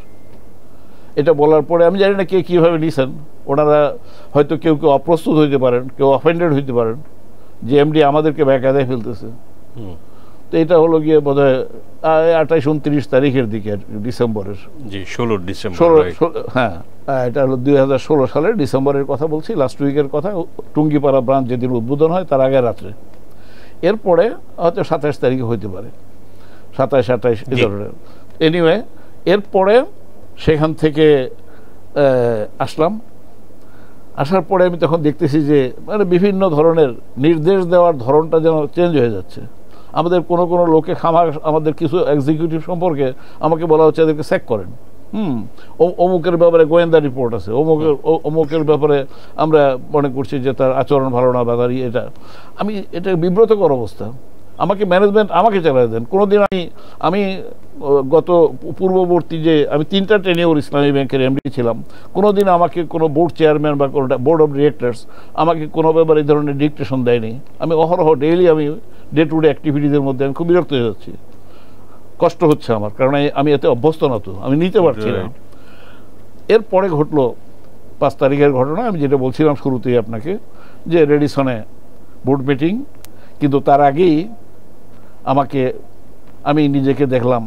এটা বলার পরে আমি জানি না কে কীভাবে নিছেন, ওনারা হয়তো কেউ কেউ অপ্রস্তুত হইতে পারেন, কেউ অফেন্ডেড হইতে পারেন যে এমডি আমাদেরকে ব্যাকাদায় ফেলতেছে। তো এটা হলো গিয়ে বোধ হয় 28-29 তারিখের দিকে, ডিসেম্বরের, 16 ডিসেম্বর। হ্যাঁ, এটা হলো 2016 সালের ডিসেম্বরের কথা বলছি, লাস্ট উইকের কথা। টুঙ্গিপাড়া ব্রাঞ্চ যেদিন উদ্বোধন হয় তার আগে রাত্রে, এরপরে হয়তো 27 তারিখে হইতে পারে, 27-28 এই ধরনের। এনিওয়ে, এরপরে সেখান থেকে আসলাম। আসার পরে আমি তখন দেখতেছি যে মানে বিভিন্ন ধরনের নির্দেশ দেওয়ার ধরনটা যেন চেঞ্জ হয়ে যাচ্ছে। আমাদের কোনো কোনো লোকে আমাদের কিছু এক্সিকিউটিভ সম্পর্কে আমাকে বলা হচ্ছে এদেরকে স্যাক করেন। অমুকের ব্যাপারে গোয়েন্দা রিপোর্ট আছে, অমুকের ব্যাপারে আমরা মনে করছি যে তার আচরণ ভালো না বা তার এটা বিব্রতকর অবস্থা। আমাকে ম্যানেজমেন্ট আমাকে চালাই দেন। কোনোদিন আমি গত পূর্ববর্তী যে আমি 3টা টেনিওর ইসলামী ব্যাংকের এমডি ছিলাম, কোনোদিন আমাকে কোনো বোর্ড চেয়ারম্যান বা কোনো বোর্ড অফ ডিরেক্টরস আমাকে কোনো ব্যাপারে এই ধরনের ডিকটেশন দেয়নি। আমি অহরহ ডেইলি আমি ডে টু ডে অ্যাক্টিভিটিসের মধ্যে আমি খুব বিরক্ত হয়ে যাচ্ছি, কষ্ট হচ্ছে আমার, কারণ আমি এতে অভ্যস্ত না, তো আমি নিতে পারছি না। এরপরে ঘটলো 5 তারিখের ঘটনা, আমি যেটা বলছিলাম শুরুতেই আপনাকে, যে রেডিসনে বোর্ড মিটিং, কিন্তু তার আগেই আমি নিজেকে দেখলাম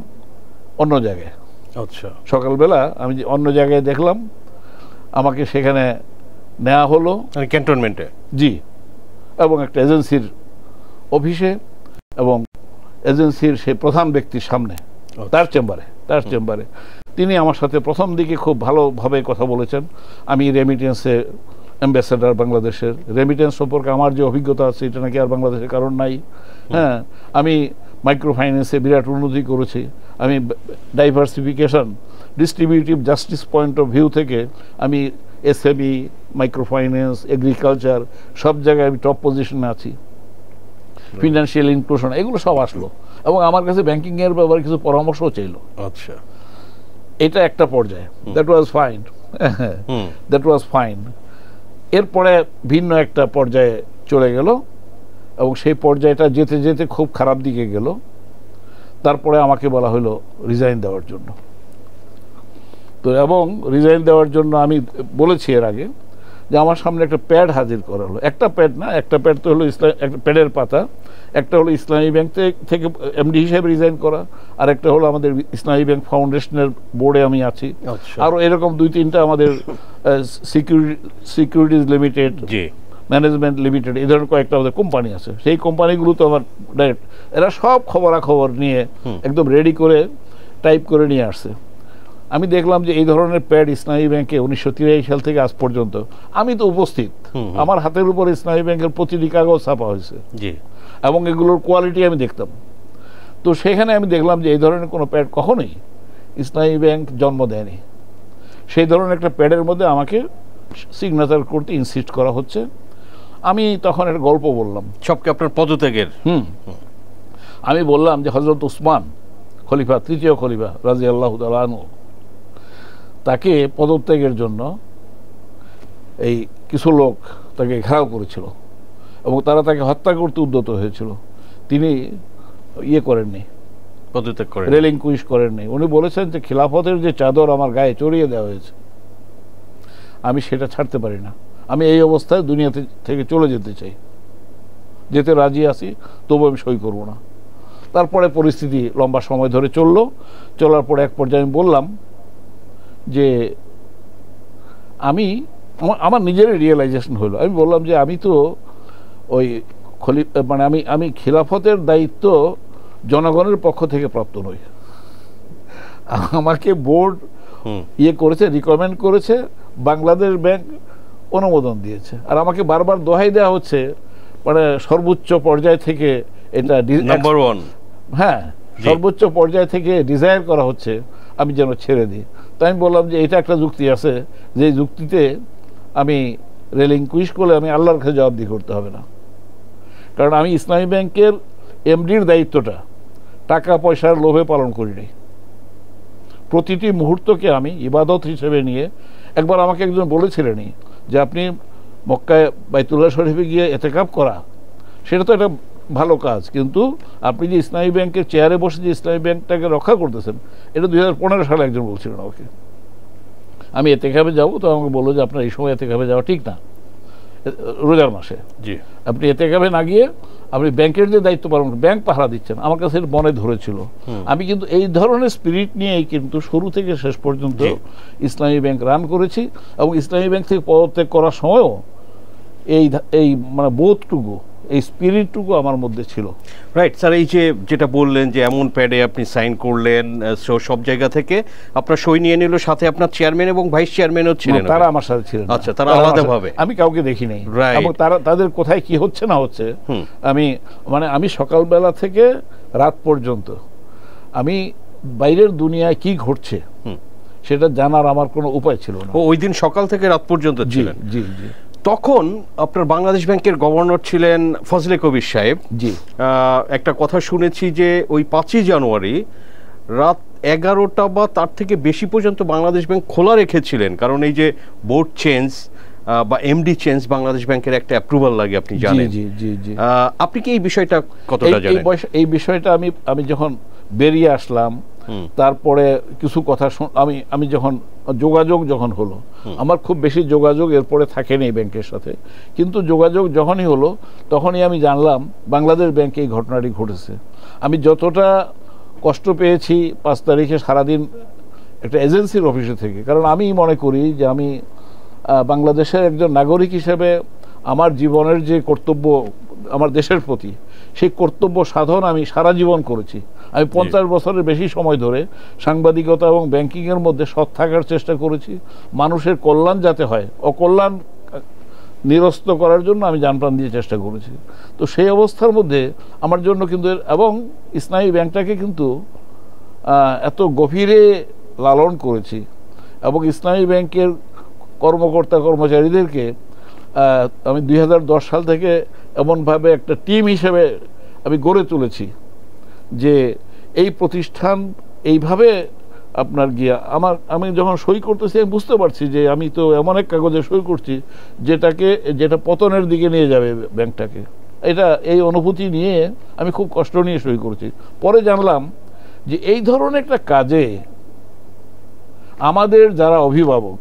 অন্য জায়গায়। আচ্ছা, সকালবেলা আমি অন্য জায়গায় দেখলাম, আমাকে সেখানে নেওয়া হলো ক্যান্টনমেন্টে, জি, এবং একটা এজেন্সির অফিসে, এবং এজেন্সির সেই প্রধান ব্যক্তির সামনে, তার চেম্বারে তিনি আমার সাথে প্রথম দিকে খুব ভালোভাবে কথা বলেছেন। আমি রেমিটেন্সে অ্যাম্বাসেডার বাংলাদেশের, রেমিটেন্স সম্পর্কে আমার যে অভিজ্ঞতা আছে এটা নাকি আর বাংলাদেশের কারণ নাই। হ্যাঁ, আমি মাইক্রো ফাইন্যান্সে বিরাট উন্নতি করেছি, আমি diversification, distributive justice point of view থেকে আমি এসএমই, মাইক্রো ফাইন্যান্স, এগ্রিকালচার সব জায়গায় আমি টপ পজিশনে আছি। ফিনান্সিয়াল ইনক্লুশন এগুলো সব আসলো, এবং আমার কাছে ব্যাংকিং এর ব্যাপারে কিছু পরামর্শও চাইলো। আচ্ছা, এটা একটা পর্যায়ে, দ্যাট ওয়াজ ফাইন। এরপরে ভিন্ন একটা পর্যায়ে চলে গেল, এবং সেই পর্যায়টা যেতে যেতে খুব খারাপ দিকে গেল। তারপরে আমাকে বলা হলো রিজাইন দেওয়ার জন্য। তো এবং রিজাইন দেওয়ার জন্য আমি বলেছি এর আগে যে আমার সামনে একটা প্যাড হাজির করা হলো। একটা প্যাড না, একটা প্যাড তো হলো একটা প্যাডের পাতা, একটা হলো ইসলামী ব্যাংক থেকে এমডি হিসেবে রিজাইন করা, আর একটা হলো আমাদের ইসলামী ব্যাংক ফাউন্ডেশনের বোর্ডে আমি আছি, আরও এরকম 2-3টা আমাদের সিকিউরিটিজ লিমিটেড, ম্যানেজমেন্ট লিমিটেড, এই ধরনের কয়েকটা আমাদের কোম্পানি আছে। সেই কোম্পানিগুলো তো আমার ডাইরেক্ট, এরা সব খবরাখবর নিয়ে একদম রেডি করে টাইপ করে নিয়ে আসছে। আমি দেখলাম যে এই ধরনের প্যাড ইসলামী ব্যাংকে 1983 সাল থেকে আজ পর্যন্ত আমি তো উপস্থিত, আমার হাতের উপর ইসলামী ব্যাংকের প্রতিটি কাগজ ছাপা হয়েছে, এবং এগুলোর কোয়ালিটি আমি দেখতাম। তো সেখানে আমি দেখলাম যে এই ধরনের কোনো প্যাড কখনোই ইসলামী ব্যাংক জন্ম দেয়নি। সেই ধরনের একটা প্যাডের মধ্যে আমাকে সিগনেচার করতে ইনসিস্ট করা হচ্ছে। আমি তখন একটা গল্প বললাম, সবকে আপনার পদত্যাগের। আমি বললাম যে হযরত উসমান খলিফা, 3য় খলিফা রাদিয়াল্লাহু তাআলা আনহু, তাকে পদত্যাগের জন্য এই কিছু লোক তাকে ঘেরাও করেছিল এবং তারা তাকে হত্যা করতে উদ্যত হয়েছিল। তিনি ইয়ে করেননি, পদত্যাগ করেন, রেলিংকুইশ করেননি। উনি বলেছেন যে খিলাফতের যে চাদর আমার গায়ে চড়িয়ে দেওয়া হয়েছে, আমি সেটা ছাড়তে পারি না, আমি এই অবস্থায় দুনিয়া থেকে চলে যেতে চাই, যেতে রাজি আছি, তবু আমি সই করব না। তারপরে পরিস্থিতি লম্বা সময় ধরে চলার পরে এক পর্যায়ে আমি বললাম যে আমার নিজেরই রিয়েলাইজেশন হলো, আমি বললাম যে আমি তো ওই মানে আমি খিলাফতের দায়িত্ব জনগণের পক্ষ থেকে প্রাপ্ত নই। আমাকে বোর্ড করেছে, রিকমেন্ড করেছে, বাংলাদেশ ব্যাংক অনুমোদন দিয়েছে, আর আমাকে বারবার দোহাই দেওয়া হচ্ছে মানে সর্বোচ্চ পর্যায় থেকে এটা নাম্বার 1, হ্যাঁ, সর্বোচ্চ পর্যায় থেকে ডিজায়ার করা হচ্ছে আমি যেন ছেড়ে দিই। তাই আমি বললাম যে এটা একটা যুক্তি আছে, যে যুক্তিতে আমি রেলিংকুইশ করলে আমি আল্লাহর কাছে জবাবদিহি করতে হবে না, কারণ আমি ইসলামী ব্যাংকের এমডির দায়িত্বটা টাকা পয়সার লোভে পালন করিনি। প্রতিটি মুহূর্তকে আমি ইবাদত হিসেবে নিয়ে, একবার আমাকে একজন বলেছিলেনই যে আপনি মক্কায় বাইতুল্লাহ শরীফে গিয়ে এতেকাফ করা সেটা তো একটা ভালো কাজ, কিন্তু আপনি যে ইসলামী ব্যাংকের চেয়ারে বসে যে ইসলামী ব্যাংকটাকে রক্ষা করতেছেন, এটা 2015 সালে একজন বলছিলেন আমাকে। আমি এতেকাফে যাবো, তো আমাকে বললো যে আপনার এই সময় এতেকাফে যাওয়া ঠিক না, রোজার মাসে আপনি এতেকাফে না গিয়ে আপনি ব্যাংকের যে দায়িত্ব পালন করেন, ব্যাংক পাহারা দিচ্ছেন। আমার কাছে মনে ধরেছিল। আমি কিন্তু এই ধরনের স্পিরিট নিয়েই কিন্তু শুরু থেকে শেষ পর্যন্ত ইসলামী ব্যাংক রান করেছি, এবং ইসলামী ব্যাংক থেকে পদত্যাগ করার সময়ও এই মানে বোধটুকু, এই স্পিরিটটুকু আমার মধ্যে ছিল। রাইট স্যার, এই যে যেটা বললেন যে এমন প্যাডে আপনি সাইন করলেন, সব জায়গা থেকে আপনার সই নিয়ে নিল, সাথে আপনার চেয়ারম্যান এবং ভাইস চেয়ারম্যানও ছিলেন। তারা আমার সাথে ছিলেন। আচ্ছা, তারা আলাদাভাবে, আমি কাউকে দেখি নাই, এবং তাদের কোথায় কি হচ্ছে না হচ্ছে আমি সকালবেলা থেকে রাত পর্যন্ত আমি বাইরের দুনিয়ায় কি ঘটছে সেটা জানার আমার কোনো উপায় ছিল না। ওই দিন সকাল থেকে রাত পর্যন্ত ছিলেন? জি জি। তখন আপনার বাংলাদেশ ব্যাংকের গভর্নর ছিলেন ফজলে কবির সাহেব। জি। একটা কথা শুনেছি যে ওই 5ই জানুয়ারি রাত 11টা বা তার থেকে বেশি পর্যন্ত বাংলাদেশ ব্যাংক খোলা রেখেছিলেন, কারণ এই যে বোর্ড চেঞ্জ বা এমডি চেঞ্জ বাংলাদেশ ব্যাংকের একটা অ্যাপ্রুভাল লাগে, আপনি জানেন। জি জি জি। আপনি কি এই বিষয়টা কতটা জানেন? এই বিষয়টা আমি যখন বেরিয়ে আসলাম, তারপরে কিছু কথা আমি যোগাযোগ যখন হলো, আমার খুব বেশি যোগাযোগ এরপরে থাকেনি ব্যাংকের সাথে, কিন্তু যোগাযোগ যখনই হলো তখনই আমি জানলাম বাংলাদেশ ব্যাংকে এই ঘটনাটি ঘটেছে। আমি যতটা কষ্ট পেয়েছি 5 তারিখে সারাদিন একটা এজেন্সির অফিসে থেকে, কারণ আমি মনে করি যে আমি বাংলাদেশের একজন নাগরিক হিসেবে আমার জীবনের যে কর্তব্য আমার দেশের প্রতি, সেই কর্তব্য সাধন আমি সারা জীবন করেছি। আমি 50 বছরের বেশি সময় ধরে সাংবাদিকতা এবং ব্যাংকিংয়ের মধ্যে সৎ থাকার চেষ্টা করেছি, মানুষের কল্যাণ যাতে হয়, অকল্যাণ নিরস্ত করার জন্য আমি জানপ্রাণ দিয়ে চেষ্টা করেছি। তো সেই অবস্থার মধ্যে আমার জন্য কিন্তু, এবং ইসলামী ব্যাংকটাকে কিন্তু এত গভীরে লালন করেছি, এবং ইসলামী ব্যাংকের কর্মকর্তা কর্মচারীদেরকে আমি 2010 সাল থেকে এমনভাবে একটা টিম হিসেবে আমি গড়ে তুলেছি যে এই প্রতিষ্ঠান এইভাবে আপনার গিয়া আমি যখন সই করতেছি আমি বুঝতে পারছি যে আমি তো এমন এক কাগজে সই করছি যেটা পতনের দিকে নিয়ে যাবে ব্যাংকটাকে। এই অনুভূতি নিয়ে আমি খুব কষ্ট নিয়ে সই করছি। পরে জানলাম যে এই ধরনের একটা কাজে আমাদের যারা অভিভাবক,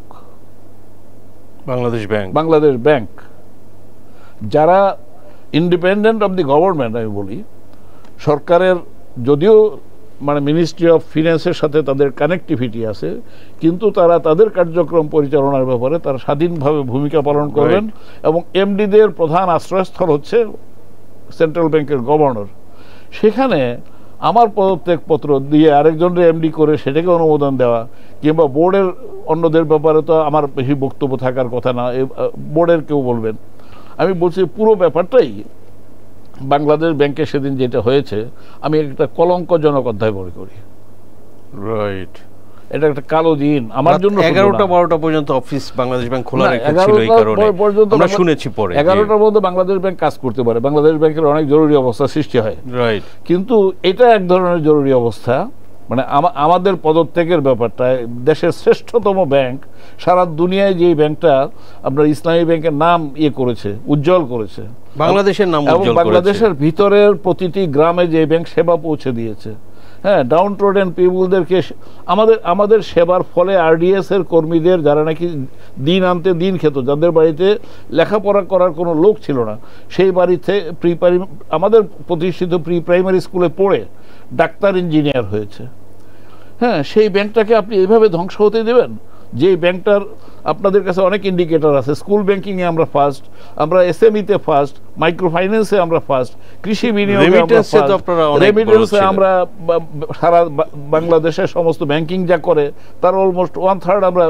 বাংলাদেশ ব্যাংক যারা ইন্ডিপেন্ডেন্ট অফ দি গভর্নমেন্ট, আমি বলি সরকারের যদিও মানে মিনিস্ট্রি অফ ফিন্যান্সের সাথে তাদের কানেক্টিভিটি আছে, কিন্তু তারা তাদের কার্যক্রম পরিচালনার ব্যাপারে তারা স্বাধীনভাবে ভূমিকা পালন করবেন, এবং এমডিদের প্রধান আশ্রয়স্থল হচ্ছে সেন্ট্রাল ব্যাংকের গভর্নর। সেখানে আমার পদত্যাগপত্র দিয়ে আরেকজনের এমডি করে সেটাকে অনুমোদন দেওয়া, কিংবা বোর্ডের অন্যদের ব্যাপারে তো আমার বেশি বক্তব্য থাকার কথা না, বোর্ডের কেউ বলবেন। আমি বলছি পুরো ব্যাপারটাই বাংলাদেশ ব্যাংকে সেদিন যেটা হয়েছে আমি একটা কলঙ্কজনক অধ্যায় মনে করি। রাইট, এটা একটা কালো দিন আমার জন্য। 11টা-12টা পর্যন্ত অফিস বাংলাদেশ ব্যাংক খোলা রেখেছিল, এই কারণে আমরা শুনেছি পরে 11টার মধ্যে বাংলাদেশ ব্যাংক কাজ করতে পারে, বাংলাদেশ ব্যাংকের অনেক জরুরি অবস্থা সৃষ্টি হয়। রাইট, কিন্তু এটা এক ধরনের জরুরি অবস্থা মানে আমাদের পদত্যাগের ব্যাপারটা, দেশের শ্রেষ্ঠতম ব্যাংক, সারা দুনিয়ায় যে ব্যাংকটা আপনার ইসলামী ব্যাংকের নাম করেছে, উজ্জ্বল করেছে, বাংলাদেশের নাম উজ্জ্বল করেছে, বাংলাদেশের ভিতরের প্রতিটি গ্রামে যে ব্যাংক সেবা পৌঁছে দিয়েছে, হ্যাঁ, ডাউন ট্রোডেন পিপুলদেরকে আমাদের সেবার ফলে আরডিএস এর কর্মীদের, যারা নাকি দিন আনতে দিন খেত, যাদের বাড়িতে লেখাপড়া করার কোনো লোক ছিল না, সেই বাড়িতে আমাদের প্রতিষ্ঠিত প্রি প্রাইমারি স্কুলে পড়ে ডাক্তার ইঞ্জিনিয়ার হয়েছে। হ্যাঁ, সেই ব্যাংকটাকে আপনি এইভাবে ধ্বংস হতে দেবেন? যে ব্যাংকটার আপনাদের কাছে অনেক ইন্ডিকেটর আছে, স্কুল ব্যাংকিংয়ে আমরা ফার্স্ট, আমরা এসএমইতে ফার্স্ট, মাইক্রো ফাইন্যান্সে আমরা ফার্স্ট, কৃষি বিনিয়োগে আমরা ফার্স্ট, রেমিটেন্সে আমরা সারা বাংলাদেশের সমস্ত ব্যাংকিং যা করে তার অলমোস্ট 1/3 আমরা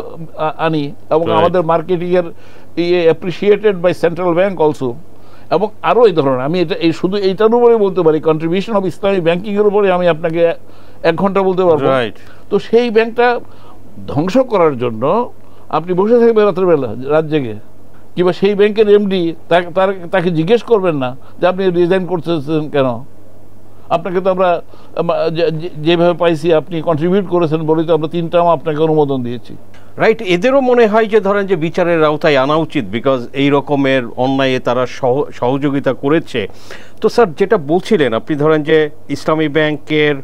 আনি, এবং আমাদের মার্কেটিং এর appreciated by central bank also. এবং আরও এই ধরনের, আমি এটা এই শুধু এইটার উপরে বলতে পারি, কন্ট্রিবিউশন অফ ইসলামিক ব্যাংকিং এর উপরে আমি আপনাকে 1 ঘন্টা বলতে পারবো। তো সেই ব্যাংকটা ধ্বংস করার জন্য আপনি বসে থাকবেন রাত্রেবেলা, রাত জেগে, কিংবা সেই ব্যাংকের এমডি তাকে জিজ্ঞেস করবেন না যে আপনি রিজাইন করতেছেন কেন? আপনাকে তো আমরা যেভাবে পাইছি আপনি কন্ট্রিবিউট করেছেন বলেই তো আমরা 3 টার্ম আপনাকে অনুমোদন দিয়েছি। রাইট, এদেরও মনে হয় যে ধরেন যে বিচারের আওতায় আনা উচিত, বিকজ এই রকমের অন্যায়ে তারা সহযোগিতা করেছে। তো স্যার, যেটা বলছিলেন আপনি, ধরেন যে ইসলামী ব্যাংকের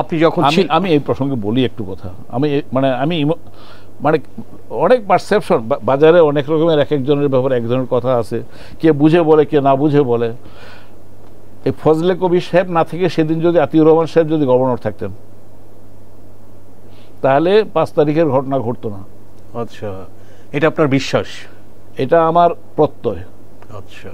আপনি যখন, আমি এই প্রসঙ্গে বলি একটু কথা, আমি অনেক পারসেপশন বাজারে, অনেক রকমের এক একজনের ব্যাপারে এক ধরনের কথা আছে, কে বুঝে বলে, কে না বুঝে বলে। এই ফজলে কবির সাহেব না থেকে সেদিন যদি আতিউর রহমান সাহেব যদি গভর্নর থাকতেন, তাহলে 5 তারিখের ঘটনা ঘটতো না। আচ্ছা, এটা আপনার বিশ্বাস? এটা আমার প্রত্যয়। আচ্ছা,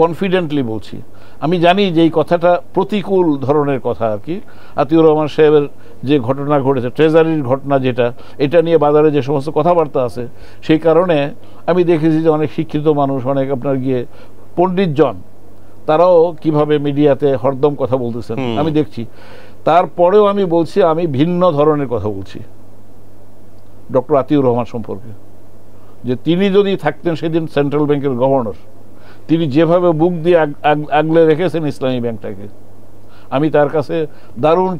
কনফিডেন্টলি বলছি। আমি জানি যে এই কথাটা প্রতিকূল ধরনের কথা আর কি। আতিউর রহমান সাহেবের যে ঘটনা ঘটেছে, ট্রেজারির ঘটনা, যেটা এটা নিয়ে বাজারে যে সমস্ত কথাবার্তা আছে, সেই কারণে আমি দেখেছি যে অনেক শিক্ষিত মানুষ, অনেক আপনার গিয়ে পণ্ডিতজন, তারাও কিভাবে মিডিয়াতে হরদম কথা বলতেছেন আমি দেখছি। তারপরেও আমি বলছি, আমি ভিন্ন ধরনের কথা বলছি ডক্টর আতিউর রহমান সম্পর্কে, যে তিনি যদি থাকতেন সেদিন সেন্ট্রাল ব্যাংকের গভর্নর, তিনি যেভাবে বুক দিয়ে আগলে রেখেছেন ইসলামী ব্যাংকটাকে, আমি তার কাছে দারুণ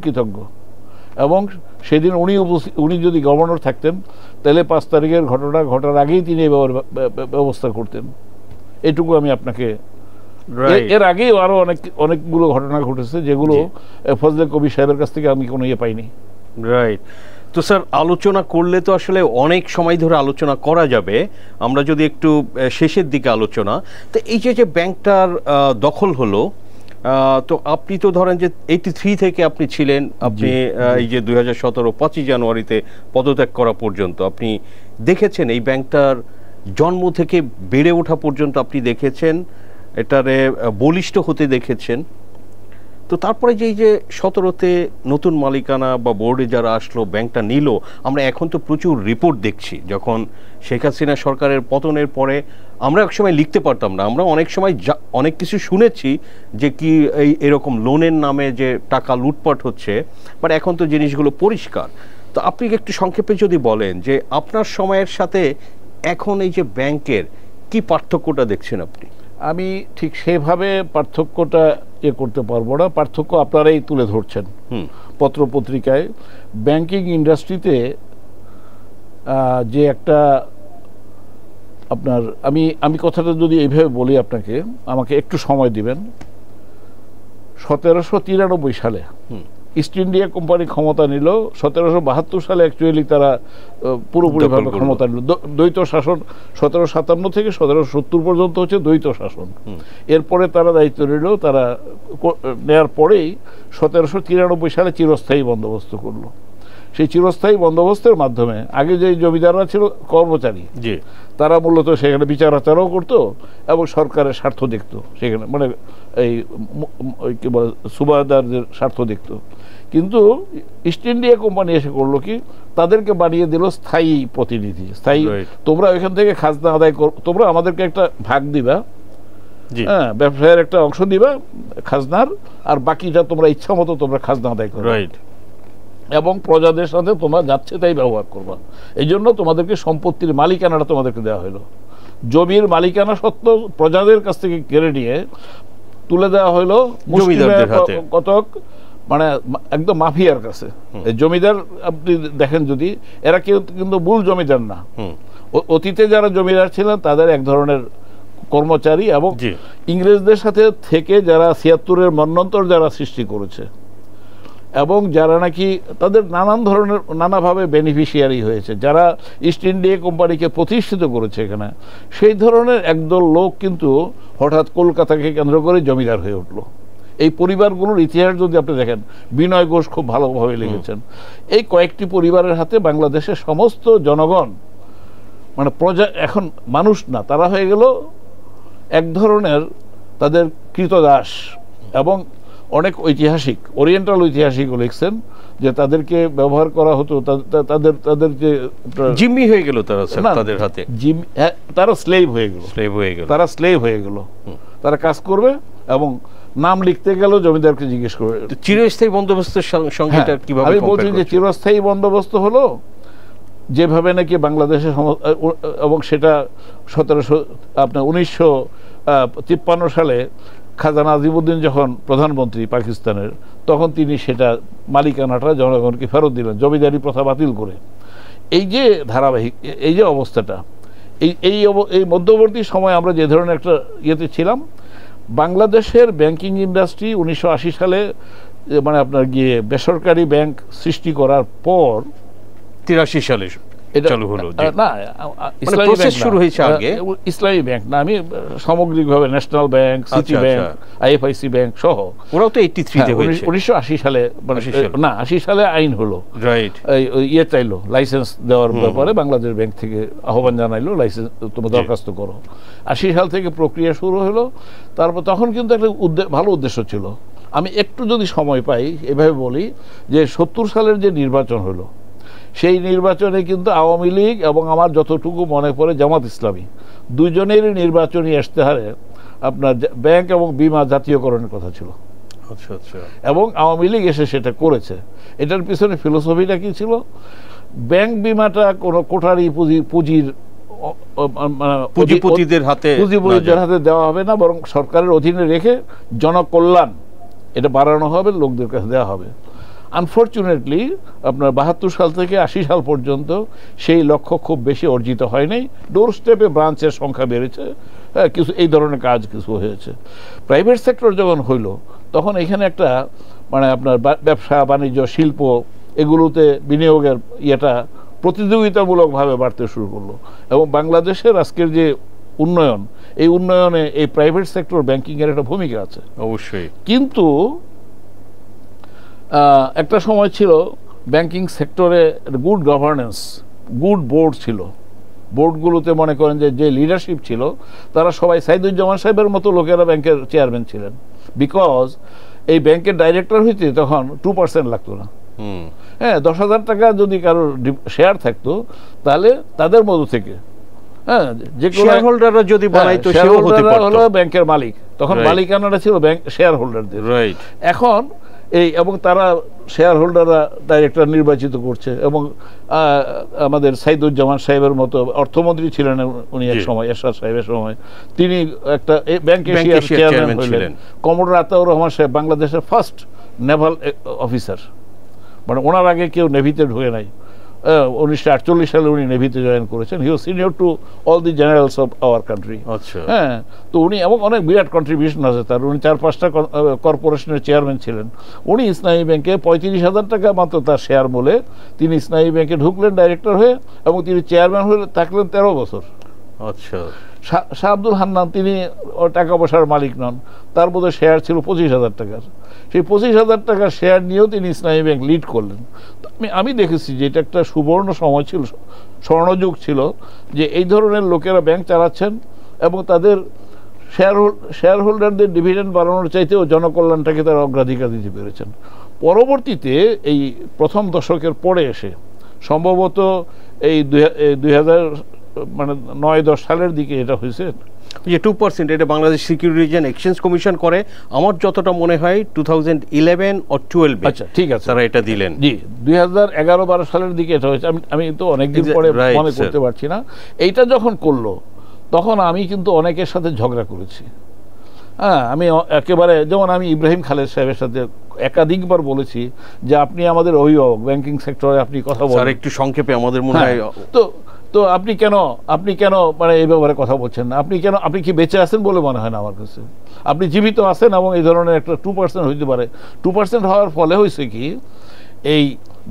কৃতজ্ঞ। এবং সেদিন উনি যদি গভর্নর থাকতেন, তাহলে 5 তারিখের ঘটনা ঘটার আগেই তিনি এই ব্যবস্থা করতেন। এটুকু আমি আপনাকে, এর আগেও আরো অনেকগুলো ঘটনা ঘটেছে যেগুলো ফজলে কবির সাহেবের কাছ থেকে আমি কোনো পাইনি। রাইট। তো স্যার, আলোচনা করলে তো আসলে অনেক সময় ধরে আলোচনা করা যাবে, আমরা যদি একটু শেষের দিকে আলোচনা, তো এই যে ব্যাংকটার দখল হলো, তো আপনি তো ধরেন যে 83 থেকে আপনি ছিলেন, আপনি এই যে 2017 5ই জানুয়ারিতে পদত্যাগ করা পর্যন্ত আপনি দেখেছেন এই ব্যাংকটার জন্ম থেকে বেড়ে ওঠা পর্যন্ত আপনি দেখেছেন, এটারে বলিষ্ঠ হতে দেখেছেন। তো তারপরে যে 17তে নতুন মালিকানা বা বোর্ডে যারা আসলো, ব্যাংকটা নিল, আমরা এখন তো প্রচুর রিপোর্ট দেখছি। যখন শেখ হাসিনা সরকারের পতনের পরে আমরা এক সময় লিখতে পারতাম না, আমরা অনেক সময় অনেক কিছু শুনেছি যে কি এরকম লোনের নামে যে টাকা লুটপাট হচ্ছে, বাট এখন তো জিনিসগুলো পরিষ্কার। তো আপনি একটু সংক্ষেপে যদি বলেন যে আপনার সময়ের সাথে এখন এই যে ব্যাংকের কি পার্থক্যটা দেখছেন আপনি? আমি ঠিক সেভাবে পার্থক্যটা করতে পারবো না, পার্থক্য আপনারাই তুলে ধরছেন পত্রপত্রিকায়। ব্যাংকিং ইন্ডাস্ট্রিতে যে একটা আপনার, আমি কথাটা যদি এইভাবে বলি আপনাকে, আমাকে একটু সময় দিবেন। 1793 সালে ইস্ট ইন্ডিয়া কোম্পানি ক্ষমতা নিল, 1772 সালে অ্যাকচুয়ালি তারা পুরোপুরিভাবে ক্ষমতা নিল। দ্বৈত শাসন 1757 থেকে 1770 পর্যন্ত হচ্ছে দ্বৈত শাসন। এরপরে তারা দায়িত্ব নিল, তারা নেয়ার পরেই 1793 সালে চিরস্থায়ী বন্দোবস্ত করলো। সেই চিরস্থায়ী বন্দোবস্তের মাধ্যমে আগে যে জমিদাররা ছিল কর্মচারী, তারা মূলত সেখানে বিচার আচারও করতো এবং সরকারের স্বার্থ দেখতো সেখানে, মানে এই কি বলে সুবাহদারদের স্বার্থ দেখতো। কিন্তু ইস্ট ইন্ডিয়া কোম্পানি এসে করলো কি, তাদেরকে বানিয়ে দিল স্থায়ী প্রতিনিধি, স্থায়ী। তোমরা ওইখান থেকে খাজনা আদায় করো, তোমরা আমাদেরকে একটা ভাগ দিবা, হ্যাঁ, ব্যবসায়ের একটা অংশ দিবা খাজনার, আর বাকিটা তোমরা ইচ্ছা মতো তোমরা খাজনা আদায় করো, এবং প্রজাদের সাথে তোমরা যাচ্ছে তাই ব্যবহার করবা। এই জন্য তোমাদেরকে সম্পত্তির মালিকানাটা তোমাদেরকে দেওয়া হলো। জমির মালিকানা সত্ত্ব প্রজাদের কাছ থেকে কেড়ে নিয়ে তুলে দেওয়া হলো কতক মানে একদম মাফিয়ার কাছে। জমিদার আপনি দেখেন যদি, এরা কেউ কিন্তু মূল জমিদার না, অতীতে যারা জমিদার ছিলেন তাদের এক ধরনের কর্মচারী, এবং ইংরেজদের সাথে থেকে যারা ৭৬-এর মন্বন্তর যারা সৃষ্টি করেছে এবং যারা নাকি তাদের নানান ধরনের নানাভাবে বেনিফিশিয়ারি হয়েছে, যারা ইস্ট ইন্ডিয়া কোম্পানিকে প্রতিষ্ঠিত করেছে এখানে, সেই ধরনের একদল লোক কিন্তু হঠাৎ কলকাতাকে কেন্দ্র করে জমিদার হয়ে উঠলো। এই পরিবারগুলোর ইতিহাস যদি আপনি দেখেন, বিনয় ঘোষ খুব ভালোভাবে লিখেছেন। এই কয়েকটি পরিবারের হাতে বাংলাদেশের সমস্ত জনগণ, মানে প্রজা, এখন মানুষ না, তারা হয়ে গেল এক ধরনের তাদের কৃতদাস। এবং অনেক ঐতিহাসিক, ওরিয়েন্টাল ঐতিহাসিকও লিখছেন যে তাদেরকে ব্যবহার করা হতো, তাদের যে জিম্মি হয়ে গেল তারা, তাদের হাতে তারা স্লেভ হয়ে গেল, তারা স্লেভ হয়ে গেল, তারা কাজ করবে এবং নাম লিখতে গেল জমিদারকে জিজ্ঞেস করবে। চিরস্থায়ী বন্দোবস্তের সঙ্গে কিভাবে আমি বলছি যে চিরস্থায়ী বন্দোবস্ত হলো যেভাবে নাকি বাংলাদেশের, এবং সেটা 1953 সালে খাজা নাজিমুদ্দিন যখন প্রধানমন্ত্রী পাকিস্তানের, তখন তিনি সেটা মালিকানাটা জনগণকে ফেরত দিলেন, জমিদারি প্রথা বাতিল করে। এই যে ধারাবাহিক, এই যে অবস্থাটা, এই মধ্যবর্তী সময় আমরা যে ধরনের একটা ইয়েতে ছিলাম, বাংলাদেশের ব্যাংকিং ইন্ডাস্ট্রি 1980 সালে মানে আপনার গিয়ে বেসরকারি ব্যাংক সৃষ্টি করার পর 83 সালে চালু হলো। না, ইসলামী ব্যাংক না, আমি সামগ্রিকভাবে national bank, city bank, IFIC bank সহ, ওরাও তো 83 হয়েছে। 1980 সালে, না 80 সালে আইন হলো, রাইট, ইয়ে চাইলো লাইসেন্স দেওয়ার ব্যাপারে, বাংলাদেশ ব্যাংক থেকে আহ্বান জানাইলো লাইসেন্স তোমরা দরখাস্ত করো। 80 সাল থেকে প্রক্রিয়া শুরু হলো। তারপর তখন কিন্তু একটা ভালো উদ্দেশ্য ছিল। আমি একটু যদি সময় পাই এভাবে বলি যে 70 সালের যে নির্বাচন হলো, সেই নির্বাচনে কিন্তু আওয়ামী লীগ এবং আমার যতটুকু মনে পড়ে জামাত ইসলামী দুইজনেরই নির্বাচনী ইশতেহারে আপনার ব্যাংক এবং বিমা জাতীয়করণের কথা ছিল। আচ্ছা আচ্ছা। এবং আওয়ামী লীগ এসে সেটা করেছে। এটার পিছনে ফিলোসফিটা কি ছিল? ব্যাংক বিমাটা কোনো কোঠারি পুঁজিপতিদের হাতে দেওয়া হবে না, বরং সরকারের অধীনে রেখে জনকল্যাণ এটা বাড়ানো হবে, লোকদের কাছে দেওয়া হবে। আনফর্চুনেটলি আপনার 72 সাল থেকে 80 সাল পর্যন্ত সেই লক্ষ্য খুব বেশি অর্জিত হয় নাই। ডোর স্টেপে ব্রাঞ্চের সংখ্যা বেড়েছে, কিছু এই ধরনের কাজ কিছু হয়েছে। প্রাইভেট সেক্টর যখন হইল, তখন এখানে একটা মানে আপনার ব্যবসা বাণিজ্য শিল্প এগুলোতে বিনিয়োগের ইয়েটা প্রতিযোগিতামূলকভাবে বাড়তে শুরু করলো। এবং বাংলাদেশের আজকের যে উন্নয়ন, এই উন্নয়নে এই প্রাইভেট সেক্টর ব্যাংকিংয়ের একটা ভূমিকা আছে অবশ্যই। কিন্তু একটা সময় ছিল ব্যাংকিং সেক্টরে গুড গভর্নেন্স, গুড বোর্ড ছিল। বোর্ডগুলোতে মনে করেন যে লিডারশিপ ছিল, তারা সবাই সাইদুজ্জামান সাহেবের মতো লোকেরা ব্যাংকের চেয়ারম্যান ছিলেন। বিকজ এই ব্যাংকের ডাইরেক্টর হইতে তখন 2% লাগতো না। হ্যাঁ, 10,000 টাকা যদি কারোর শেয়ার থাকতো তাহলে তাদের মধ্য থেকে, হ্যাঁ, যে শেয়ার হোল্ডাররা যদি বানাইতো, শেয়ার হোল্ডাররা হলো ব্যাংকের মালিক, তখন মালিকানাটা ছিল ব্যাংক শেয়ার হোল্ডারদের। রাইট। এখন এবং তারা শেয়ার হোল্ডাররা ডাইরেক্টর নির্বাচিত করছে। এবং আমাদের সাইদুজ্জামান সাহেবের মতো অর্থমন্ত্রী ছিলেন উনি এক সময়, এরশাদ সাহেবের সময়, তিনি একটা ব্যাংকের চেয়ারম্যান হলেন। কমোডর আতাউর রহমান সাহেব বাংলাদেশের ফার্স্ট নেভাল অফিসার, মানে ওনার আগে কেউ নেভিতে ঢুকে নাই। 1948 সালে উনি নেভিতে জয়েন করেছেন। He was senior to all the generals of our country. হ্যাঁ, তো উনি এবং অনেক বিরাট কন্ট্রিবিউশন আছে তার। উনি 4-5টা কর্পোরেশনের চেয়ারম্যান ছিলেন। উনি ইসলামী ব্যাংকে 35,000 টাকা মাত্র তার শেয়ার মূলে তিনি ইসলামী ব্যাংকে ঢুকলেন ডাইরেক্টর হয়ে, এবং তিনি চেয়ারম্যান হয়ে থাকলেন 13 বছর। আচ্ছা। শাহ আব্দুল হান্নান, তিনি টাকা পয়সার মালিক নন, তার মধ্যে শেয়ার ছিল 25,000 টাকার। সেই 25,000 টাকার শেয়ার নিয়েও তিনি ইসলামী ব্যাংক লিড করলেন। আমি দেখেছি যে এটা একটা সুবর্ণ সময় ছিল, স্বর্ণযুগ ছিল, যে এই ধরনের লোকেরা ব্যাংক চালাচ্ছেন এবং তাদের শেয়ার হোল্ডারদের ডিভিডেন্ড বাড়ানোর চাইতেও জনকল্যাণটাকে তারা অগ্রাধিকার দিতে পেরেছেন। পরবর্তীতে এই প্রথম দশকের পরে এসে সম্ভবত এই 2009-10 সালের দিকে এটা হয়েছে যে 2%, এটা Bangladesh securities and exchange commission করে। আমার যতটা মনে হয় 2011 or 12। আচ্ছা, ঠিক আছে, তারা এটা দিলেন। জি, 2011-12 সালের দিকে এটা হয়েছে। আমি তো অনেকদিন পরে মনে করতে পারছি না। এইটা যখন করলো তখন আমি কিন্তু অনেকের সাথে ঝগড়া করেছি হ্যাঁ, আমি একেবারে, যেমন আমি ইব্রাহিম খালেদ সাহেবের সাথে একাধিকবার বলেছি যে আপনি আমাদের অভিভাবক, ব্যাংকিং সেক্টরে আপনি কথা বলেন, স্যার একটু সংক্ষেপে আমাদের মনে হয়। তো আপনি কেন মানে এই ব্যাপারে কথা বলছেন না? আপনি কি বেঁচে আছেন বলে মনে হয় না আমার কাছে। আপনি জীবিত আছেন এবং এই ধরনের একটা 2% হইতে পারে। 2% হওয়ার ফলে হয়েছে কি, এই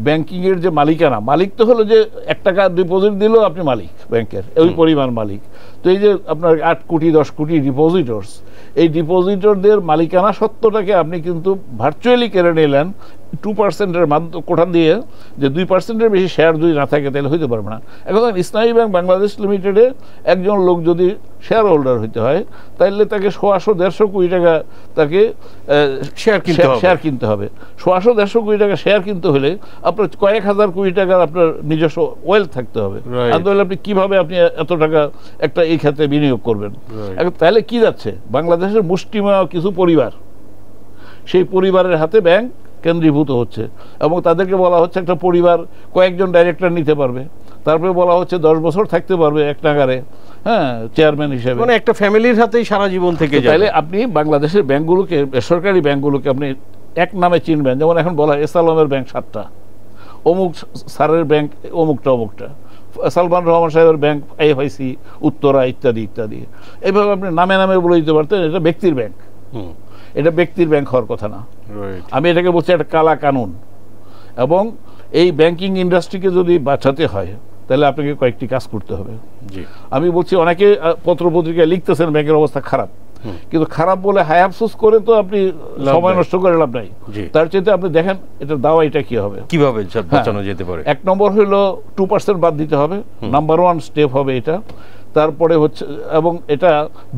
ব্যাংকিংয়ের যে মালিকানা, মালিক তো হলো যে 1 টাকা ডিপোজিট দিলেও আপনি মালিক, ব্যাংকের ওই পরিমাণ মালিক। তো এই যে আপনার 8 কোটি 10 কোটি ডিপোজিটরস, এই ডিপোজিটরদের মালিকানা সত্ত্বটাকে আপনি কিন্তু ভার্চুয়ালি কেড়ে নিলেন 2%-এর কোঠা দিয়ে। যে 2%-এর বেশি শেয়ার যদি না থাকে তাহলে হইতে পারবে না। এখন ইসলামী ব্যাংক বাংলাদেশ লিমিটেডে একজন লোক যদি শেয়ার হোল্ডার হইতে হয়, তাহলে তাকে 100-150 কোটি টাকা তাকে শেয়ার কিনতে হবে। 100-150 কোটি টাকা শেয়ার কিনতে হলে আপনার কয়েক হাজার কোটি টাকার আপনার নিজস্ব ওয়েলথ থাকতে হবে। আর তাহলে আপনি কিভাবে আপনি এত টাকা একটা এই খাতে বিনিয়োগ করবেন? তাহলে কি যাচ্ছে, বাংলাদেশের মুষ্টিমেয় কিছু পরিবার, সেই পরিবারের হাতে ব্যাংক কেন্দ্রীভূত হচ্ছে এবং তাদেরকে বলা হচ্ছে একটা পরিবার কয়েকজন ডাইরেক্টর নিতে পারবে, তারপরে বলা হচ্ছে 10 বছর থাকতে পারবে এক নাগারে, হ্যাঁ, চেয়ারম্যান হিসেবে, মানে একটা ফ্যামিলির হাতেই সারা জীবন থেকে যাবে। তাহলে আপনি বাংলাদেশের ব্যাংকগুলোকে, বেসরকারি ব্যাংকগুলোকে আপনি এক নামে চিনবেন। যেমন এখন বলা হয় এসালমের ব্যাংক 7টা, অমুক স্যারের ব্যাংক অমুকটা, সালমান রহমান সাহেবের ব্যাংক আইএফআইসি, উত্তরা, ইত্যাদি ইত্যাদি। এইভাবে আপনি নামে নামে বলে দিতে পারতেন এটা ব্যক্তির ব্যাংক। এটা ব্যক্তির ব্যাংক হওয়ার কথা না। আমি এটাকে বলছি একটা কালা কানুন। এবং এই ব্যাংকিং ইন্ডাস্ট্রিকে যদি বাঁচাতে হয় তাহলে আপনাকে কয়েকটি কাজ করতে হবে। আমি বলছি, অনেকে পত্রপত্রিকায় লিখতেছেন ব্যাংকের অবস্থা খারাপ, কিন্তু খারাপ বলে হায় আফসোস করে তো আপনি সময় নষ্ট করে লাভ নাই। তার চেয়ে আপনি দেখেন এটা দাওয়াইটা কি হবে, কিভাবে বাঁচানো যেতে পারে। 1 নম্বর হলো 2% বাদ দিতে হবে, নাম্বার 1 স্টেপ হবে এটা। তারপরে হচ্ছে, এবং এটা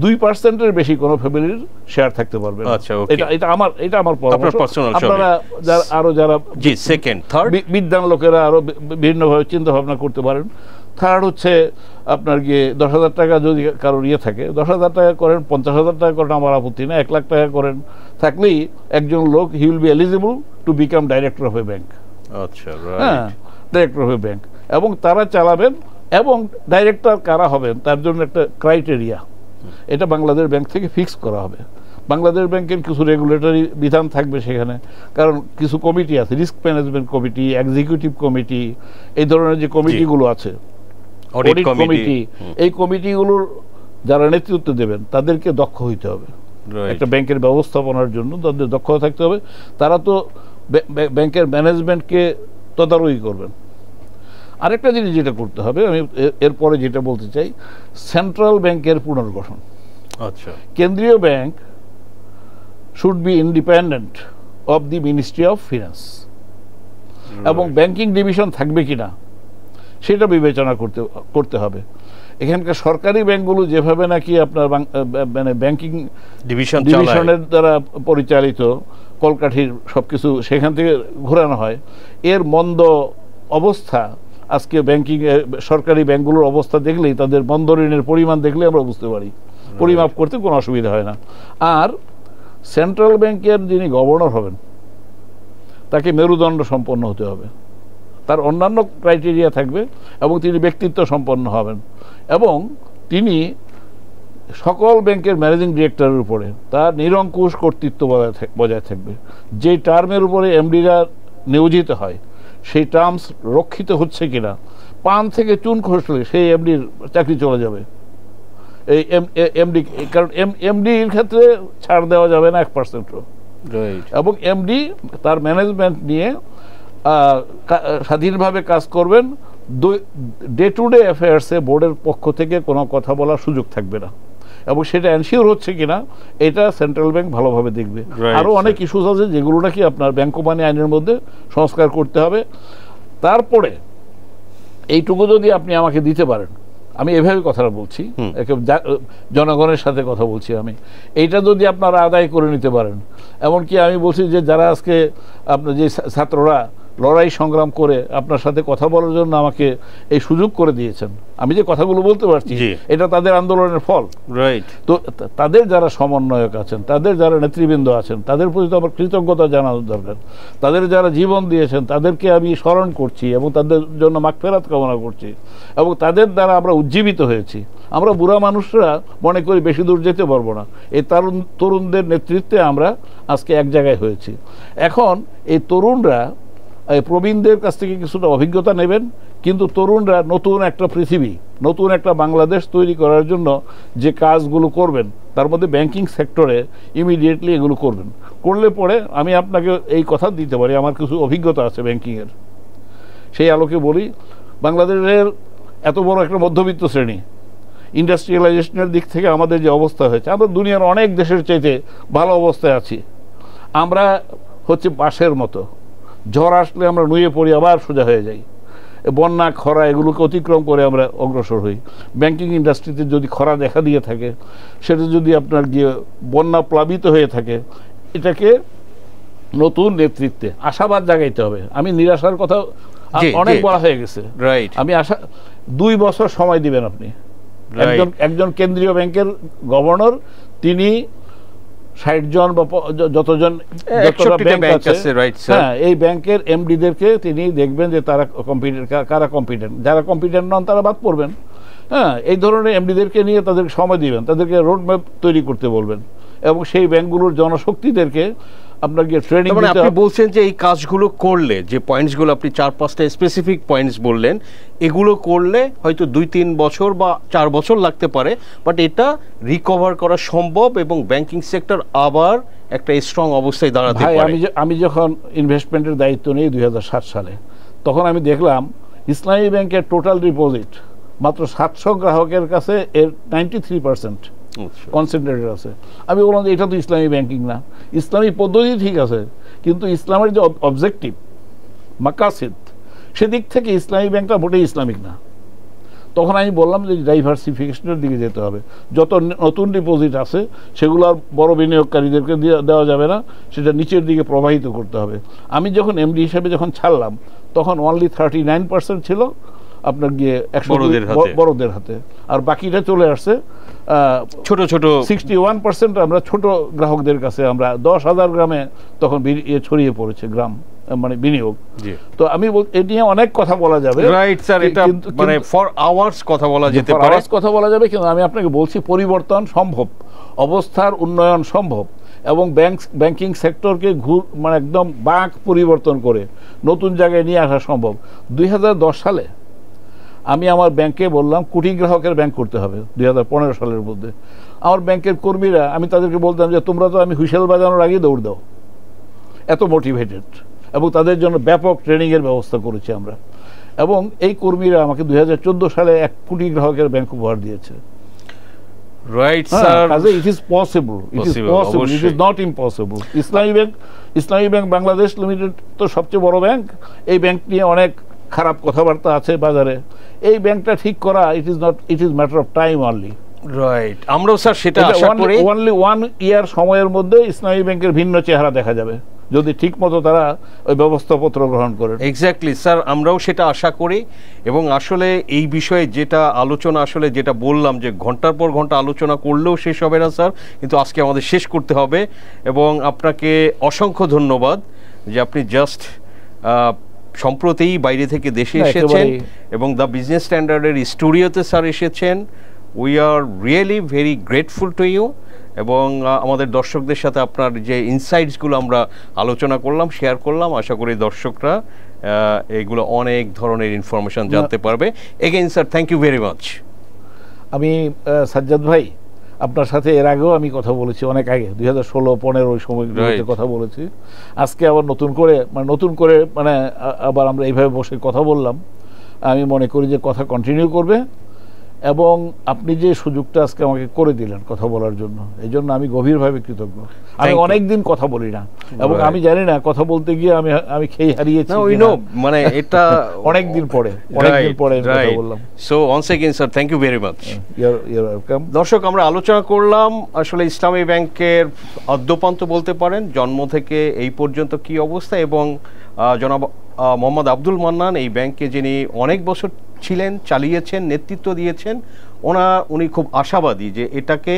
2%-এর বেশি কোনো ফ্যামিলির শেয়ার থাকতে পারবে। এটা আমার পরামর্শ। আপনারা আরো যারা বিদ্বান লোকেরা আরো বিভিন্নভাবে চিন্তা ভাবনা করতে পারেন। থার্ড হচ্ছে আপনার গিয়ে 10,000 টাকা যদি কারোর ইয়ে থাকে, 10,000 টাকা করেন, 50,000 টাকা করেন, আমার আপত্তি না। 1 লাখ টাকা করেন, থাকলেই একজন লোক he will be eligible to become director of A bank. আচ্ছা, হ্যাঁ, ডাইরেক্টর অফ এ ব্যাংক। এবং তারা চালাবেন, এবং ডাইরেক্টর কারা হবেন তার জন্য একটা ক্রাইটেরিয়া, এটা বাংলাদেশ ব্যাংক থেকে ফিক্স করা হবে। বাংলাদেশ ব্যাংকের কিছু রেগুলেটরি বিধান থাকবে সেখানে, কারণ কিছু কমিটি আছে, risk management committee, executive committee, এই ধরনের যে কমিটিগুলো আছে, অডিট কমিটি, এই কমিটিগুলোর যারা নেতৃত্ব দেবেন তাদেরকে দক্ষ হইতে হবে। একটা ব্যাংকের ব্যবস্থাপনার জন্য তাদের দক্ষতা থাকতে হবে। তারা তো ব্যাংকের ম্যানেজমেন্টকে তদারকি করবেন। আরেকটা জিনিস যেটা করতে হবে, আমি এরপরে যেটা বলতে চাই, সেন্ট্রাল ব্যাংকের পুনর্গঠন। আচ্ছা, কেন্দ্রীয় bank should be independent of the ministry of finance, এবং ব্যাংকিং ডিভিশন থাকবে কিনা সেটা বিবেচনা করতে হবে। এখানকার সরকারি ব্যাংকগুলো যেভাবে নাকি আপনার মানে ব্যাংকিং ডিভিশনের দ্বারা পরিচালিত, কলকাঠির সবকিছু সেখান থেকে ঘোরানো হয়, এর মন্দ অবস্থা আজকে ব্যাংকিং সরকারি ব্যাংকগুলোর অবস্থা দেখলেই, তাদের বন্ধ ঋণের পরিমাণ দেখলে আমরা বুঝতে পারি। পরিমাপ করতে কোনো অসুবিধা হয় না। আর সেন্ট্রাল ব্যাংকের যিনি গভর্নর হবেন তাকে মেরুদণ্ড সম্পন্ন হতে হবে, তার অন্যান্য ক্রাইটেরিয়া থাকবে, এবং তিনি ব্যক্তিত্ব সম্পন্ন হবেন, এবং তিনি সকল ব্যাংকের ম্যানেজিং ডিরেক্টরের উপরে তার নিরঙ্কুশ কর্তৃত্ব বজায় থাকবে। যে টার্মের উপরে এমডিরা নিয়োজিত হয় সেই টার্মস রক্ষিত হচ্ছে কিনা, পান থেকে চুন খসলে সেই এমডির চাকরি চলে যাবে। এই এমডি, কারণ এমডির ক্ষেত্রে ছাড় দেওয়া যাবে না 1%ও। এবং এমডি তার ম্যানেজমেন্ট নিয়ে স্বাধীনভাবে কাজ করবেন। ডে টু ডে অ্যাফেয়ার্সে বোর্ডের পক্ষ থেকে কোনো কথা বলার সুযোগ থাকবে না, এবং সেটা এনশিওর হচ্ছে কিনা এটা সেন্ট্রাল ব্যাংক ভালোভাবে দেখবে। আরও অনেক ইস্যুস আছে যেগুলো নাকি আপনার ব্যাংক কোম্পানি আইনের মধ্যে সংস্কার করতে হবে। তারপরে এইটুকু যদি আপনি আমাকে দিতে পারেন, আমি এভাবে কথাটা বলছি, জনগণের সাথে কথা বলছি আমি, এইটা যদি আপনারা আদায় করে নিতে পারেন, এমনকি আমি বলছি যে যারা আজকে আপনার যে ছাত্ররা লড়াই সংগ্রাম করে আপনার সাথে কথা বলার জন্য আমাকে এই সুযোগ করে দিয়েছেন। আমি যে কথাগুলো বলতে পারছি এটা তাদের আন্দোলনের ফল। রাইট। তো তাদের যারা সমন্বয়ক আছেন, তাদের যারা নেতৃবৃন্দ আছেন, তাদের প্রতি তো আমার কৃতজ্ঞতা জানানো দরকার। তাদের যারা জীবন দিয়েছেন তাদেরকে আমি স্মরণ করছি এবং তাদের জন্য মাগফিরাত কামনা করছি, এবং তাদের দ্বারা আমরা উজ্জীবিত হয়েছি। আমরা বুড়া মানুষরা মনে করি বেশি দূর যেতে পারবো না, এই তরুণদের নেতৃত্বে আমরা আজকে এক জায়গায় হয়েছি। এখন এই তরুণরা প্রবীণদের কাছ থেকে কিছুটা অভিজ্ঞতা নেবেন, কিন্তু তরুণরা নতুন একটা পৃথিবী, নতুন একটা বাংলাদেশ তৈরি করার জন্য যে কাজগুলো করবেন তার মধ্যে ব্যাংকিং সেক্টরে ইমিডিয়েটলি এগুলো করবেন। করলে পরে আমি আপনাকে এই কথা দিতে পারি, আমার কিছু অভিজ্ঞতা আছে ব্যাংকিংয়ের। সেই আলোকে বলি, বাংলাদেশের এত বড় একটা মধ্যবিত্ত শ্রেণী, ইন্ডাস্ট্রিয়ালাইজেশনের দিক থেকে আমাদের যে অবস্থা হয়েছে, আমরা দুনিয়ার অনেক দেশের চাইতে ভালো অবস্থায় আছি। আমরা হচ্ছে বাঁশের মতো, ঝড় আসলে আমরা নুয়ে পড়ি, আবার সোজা হয়ে যাই। বন্যা খরা এগুলোকে অতিক্রম করে আমরা অগ্রসর হই। ব্যাংকিং ইন্ডাস্ট্রিতে যদি খরা দেখা দিয়ে থাকে, সেটা যদি আপনার গিয়ে বন্যা প্লাবিত হয়ে থাকে, এটাকে নতুন নেতৃত্বে আশাবাদ জাগাইতে হবে। আমি নিরাশার কথা অনেক বলা হয়ে গেছে। আমি আশা 2 বছর সময় দিবেন আপনি। একজন কেন্দ্রীয় ব্যাংকের গভর্নর, তিনি 60 জন বা যতজন ব্যাংক আছে, হ্যাঁ, এই ব্যাংকের এমডিদেরকে তিনি দেখবেন যে তারা কারা কম্পিটেন্ট, যারা কম্পিটেন্ট নন তারা বাদ পড়বেন। হ্যাঁ, এই ধরনের এমডিদেরকে নিয়ে তাদেরকে সময় দিবেন, তাদেরকে রোডম্যাপ তৈরি করতে বলবেন, এবং সেই ব্যাংকগুলোর জনশক্তিদেরকে আপনাকে ট্রেনিং দিতে হবে। আপনি বলছেন যে এই কাজগুলো করলে, যে পয়েন্টসগুলো আপনি 4-5টা স্পেসিফিক পয়েন্টস বললেন, এগুলো করলে হয়তো 2-3 বছর বা 4 বছর লাগতে পারে, বাট এটা রিকভার করা সম্ভব এবং ব্যাংকিং সেক্টর আবার একটা স্ট্রং অবস্থায় দাঁড়াতে পারে। আমি যখন ইনভেস্টমেন্টের দায়িত্ব নিই 2007 সালে, তখন আমি দেখলাম ইসলামী ব্যাংকের টোটাল ডিপোজিট মাত্র 700 গ্রাহকের কাছে এর 93% কনসেন্ট্রেটেড আছে। আমি বললাম যে এটা তো ইসলামী ব্যাংকিং না। ইসলামী পদ্ধতি ঠিক আছে, কিন্তু ইসলামের যে অবজেক্টিভ মাকাসিদ, সেদিক থেকে ইসলামী ব্যাংকটা মোটেই ইসলামিক না। তখন আমি বললাম যে ডাইভার্সিফিকেশনের দিকে যেতে হবে। যত নতুন ডিপোজিট আছে সেগুলো আর বড় বিনিয়োগকারীদেরকে দেওয়া যাবে না, সেটা নিচের দিকে প্রবাহিত করতে হবে। আমি যখন এমডি হিসেবে যখন ছাড়লাম, তখন অনলি 39% ছিল আপনার গিয়ে বড়দের হাতে, আর বাকিটা চলে আসছে ছোট ছোট 61% আমরা ছোট গ্রাহকদের কাছে। আমরা 10,000 গ্রামে তখন ছড়িয়ে পড়েছে গ্রাম, মানে বিনিয়োগ। তো আমি এ নিয়ে অনেক কথা বলা যাবে, রাইট স্যার, এটা মানে ফর আওয়ার্স কথা বলা যেতে পারে, কথা বলা যাবে, কিন্তু আমি আপনাকে বলছি পরিবর্তন সম্ভব, অবস্থার উন্নয়ন সম্ভব, এবং ব্যাংকিং সেক্টরকে মানে একদম বাঁক পরিবর্তন করে নতুন জায়গায় নিয়ে আসা সম্ভব। 2010 সালে আমি আমার ব্যাংকে বললাম কোটি গ্রাহকের ব্যাংক করতে হবে 2015 সালের মধ্যে। আমার ব্যাংকের কর্মীরা, আমি তাদেরকে বলতাম যে তোমরা তো আমি হুইসেল বাজানোর আগেই দৌড় দাও, এত মোটিভেটেড, এবং তাদের জন্য ব্যাপক ট্রেনিংয়ের ব্যবস্থা করেছি আমরা। এবং এই কর্মীরা আমাকে 2014 সালে 1 কোটি গ্রাহকের ব্যাংক উপহার দিয়েছে। Right sir, it is possible, it is not impossible. Islami bank Bangladesh limited তো সবচেয়ে বড় ব্যাংক। এই ব্যাংক নিয়ে অনেক খারাপ কথাবার্তা আছে বাজারে। এই ব্যাংকটা ঠিক করা, it is matter of time only. Right, আমরাও স্যার সেটা আশা করি অনলি 1 ইয়ার সময়ের মধ্যে ইসলামী ব্যাংকের ভিন্ন চেহারা দেখা যাবে, যদি ঠিক মতো তারা ওই ব্যবস্থাপত্র গ্রহণ করে। এক্স্যাক্টলি স্যার, আমরাও সেটা আশা করি। এবং আসলে এই বিষয়ে যেটা আলোচনা, আসলে যেটা বললাম যে ঘন্টার পর ঘন্টা আলোচনা করলেও শেষ হবে না স্যার, কিন্তু আজকে আমাদের শেষ করতে হবে। এবং আপনাকে অসংখ্য ধন্যবাদ যে আপনি জাস্ট সম্প্রতিই বাইরে থেকে দেশে এসেছেন এবং দ্য বিজনেস স্ট্যান্ডার্ডের স্টুডিওতে স্যার এসেছেন। We are really very grateful to you. এবং আমাদের দর্শকদের সাথে আপনার যে ইনসাইটসগুলো আমরা আলোচনা করলাম, শেয়ার করলাম, আশা করি দর্শকরা এগুলো অনেক ধরনের ইনফরমেশন জানতে পারবে। Again sir, thank you very much. আমি সাজ্জাদ ভাই, আপনার সাথে এর আগেও আমি কথা বলেছি, অনেক আগে 2016-15 ওই সময়গুলোতে কথা বলেছি। আজকে আবার নতুন করে আবার আমরা এইভাবে বসে কথা বললাম। আমি মনে করি যে কথা কন্টিনিউ করবে, এবং আপনি যে সুযোগটা আজকে আমাকে করে দিলেন কথা বলার জন্য, এই জন্য আমি গভীরভাবে কৃতজ্ঞ। আমি অনেকদিন কথা বলি না, এবং আমি জানি না কথা বলতে গিয়ে আমি খেয়ে হারিয়েছি, মানে এটা অনেকদিন পরে কথা বললাম। So once again sir, thank you very much. Your welcome. দর্শক, আমরা আলোচনা করলাম আসলে ইসলামী ব্যাংকের অদ্যপান্ত বলতে পারেন জন্ম থেকে এই পর্যন্ত কি অবস্থা, এবং জনাব মোহাম্মদ আব্দুল মান্নান, এই ব্যাংকে যিনি অনেক বছর ছিলেন, চালিয়েছেন, নেতৃত্ব দিয়েছেন। উনি খুব আশাবাদী যে এটাকে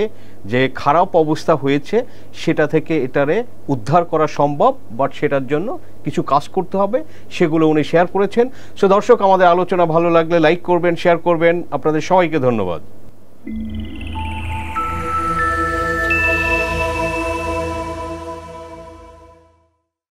যে খারাপ অবস্থা হয়েছে সেটা থেকে এটারে উদ্ধার করা সম্ভব, বাট সেটার জন্য কিছু কাজ করতে হবে, সেগুলো উনি শেয়ার করেছেন। সো দর্শক, আমাদের আলোচনা ভালো লাগলে লাইক করবেন, শেয়ার করবেন। আপনাদের সবাইকে ধন্যবাদ।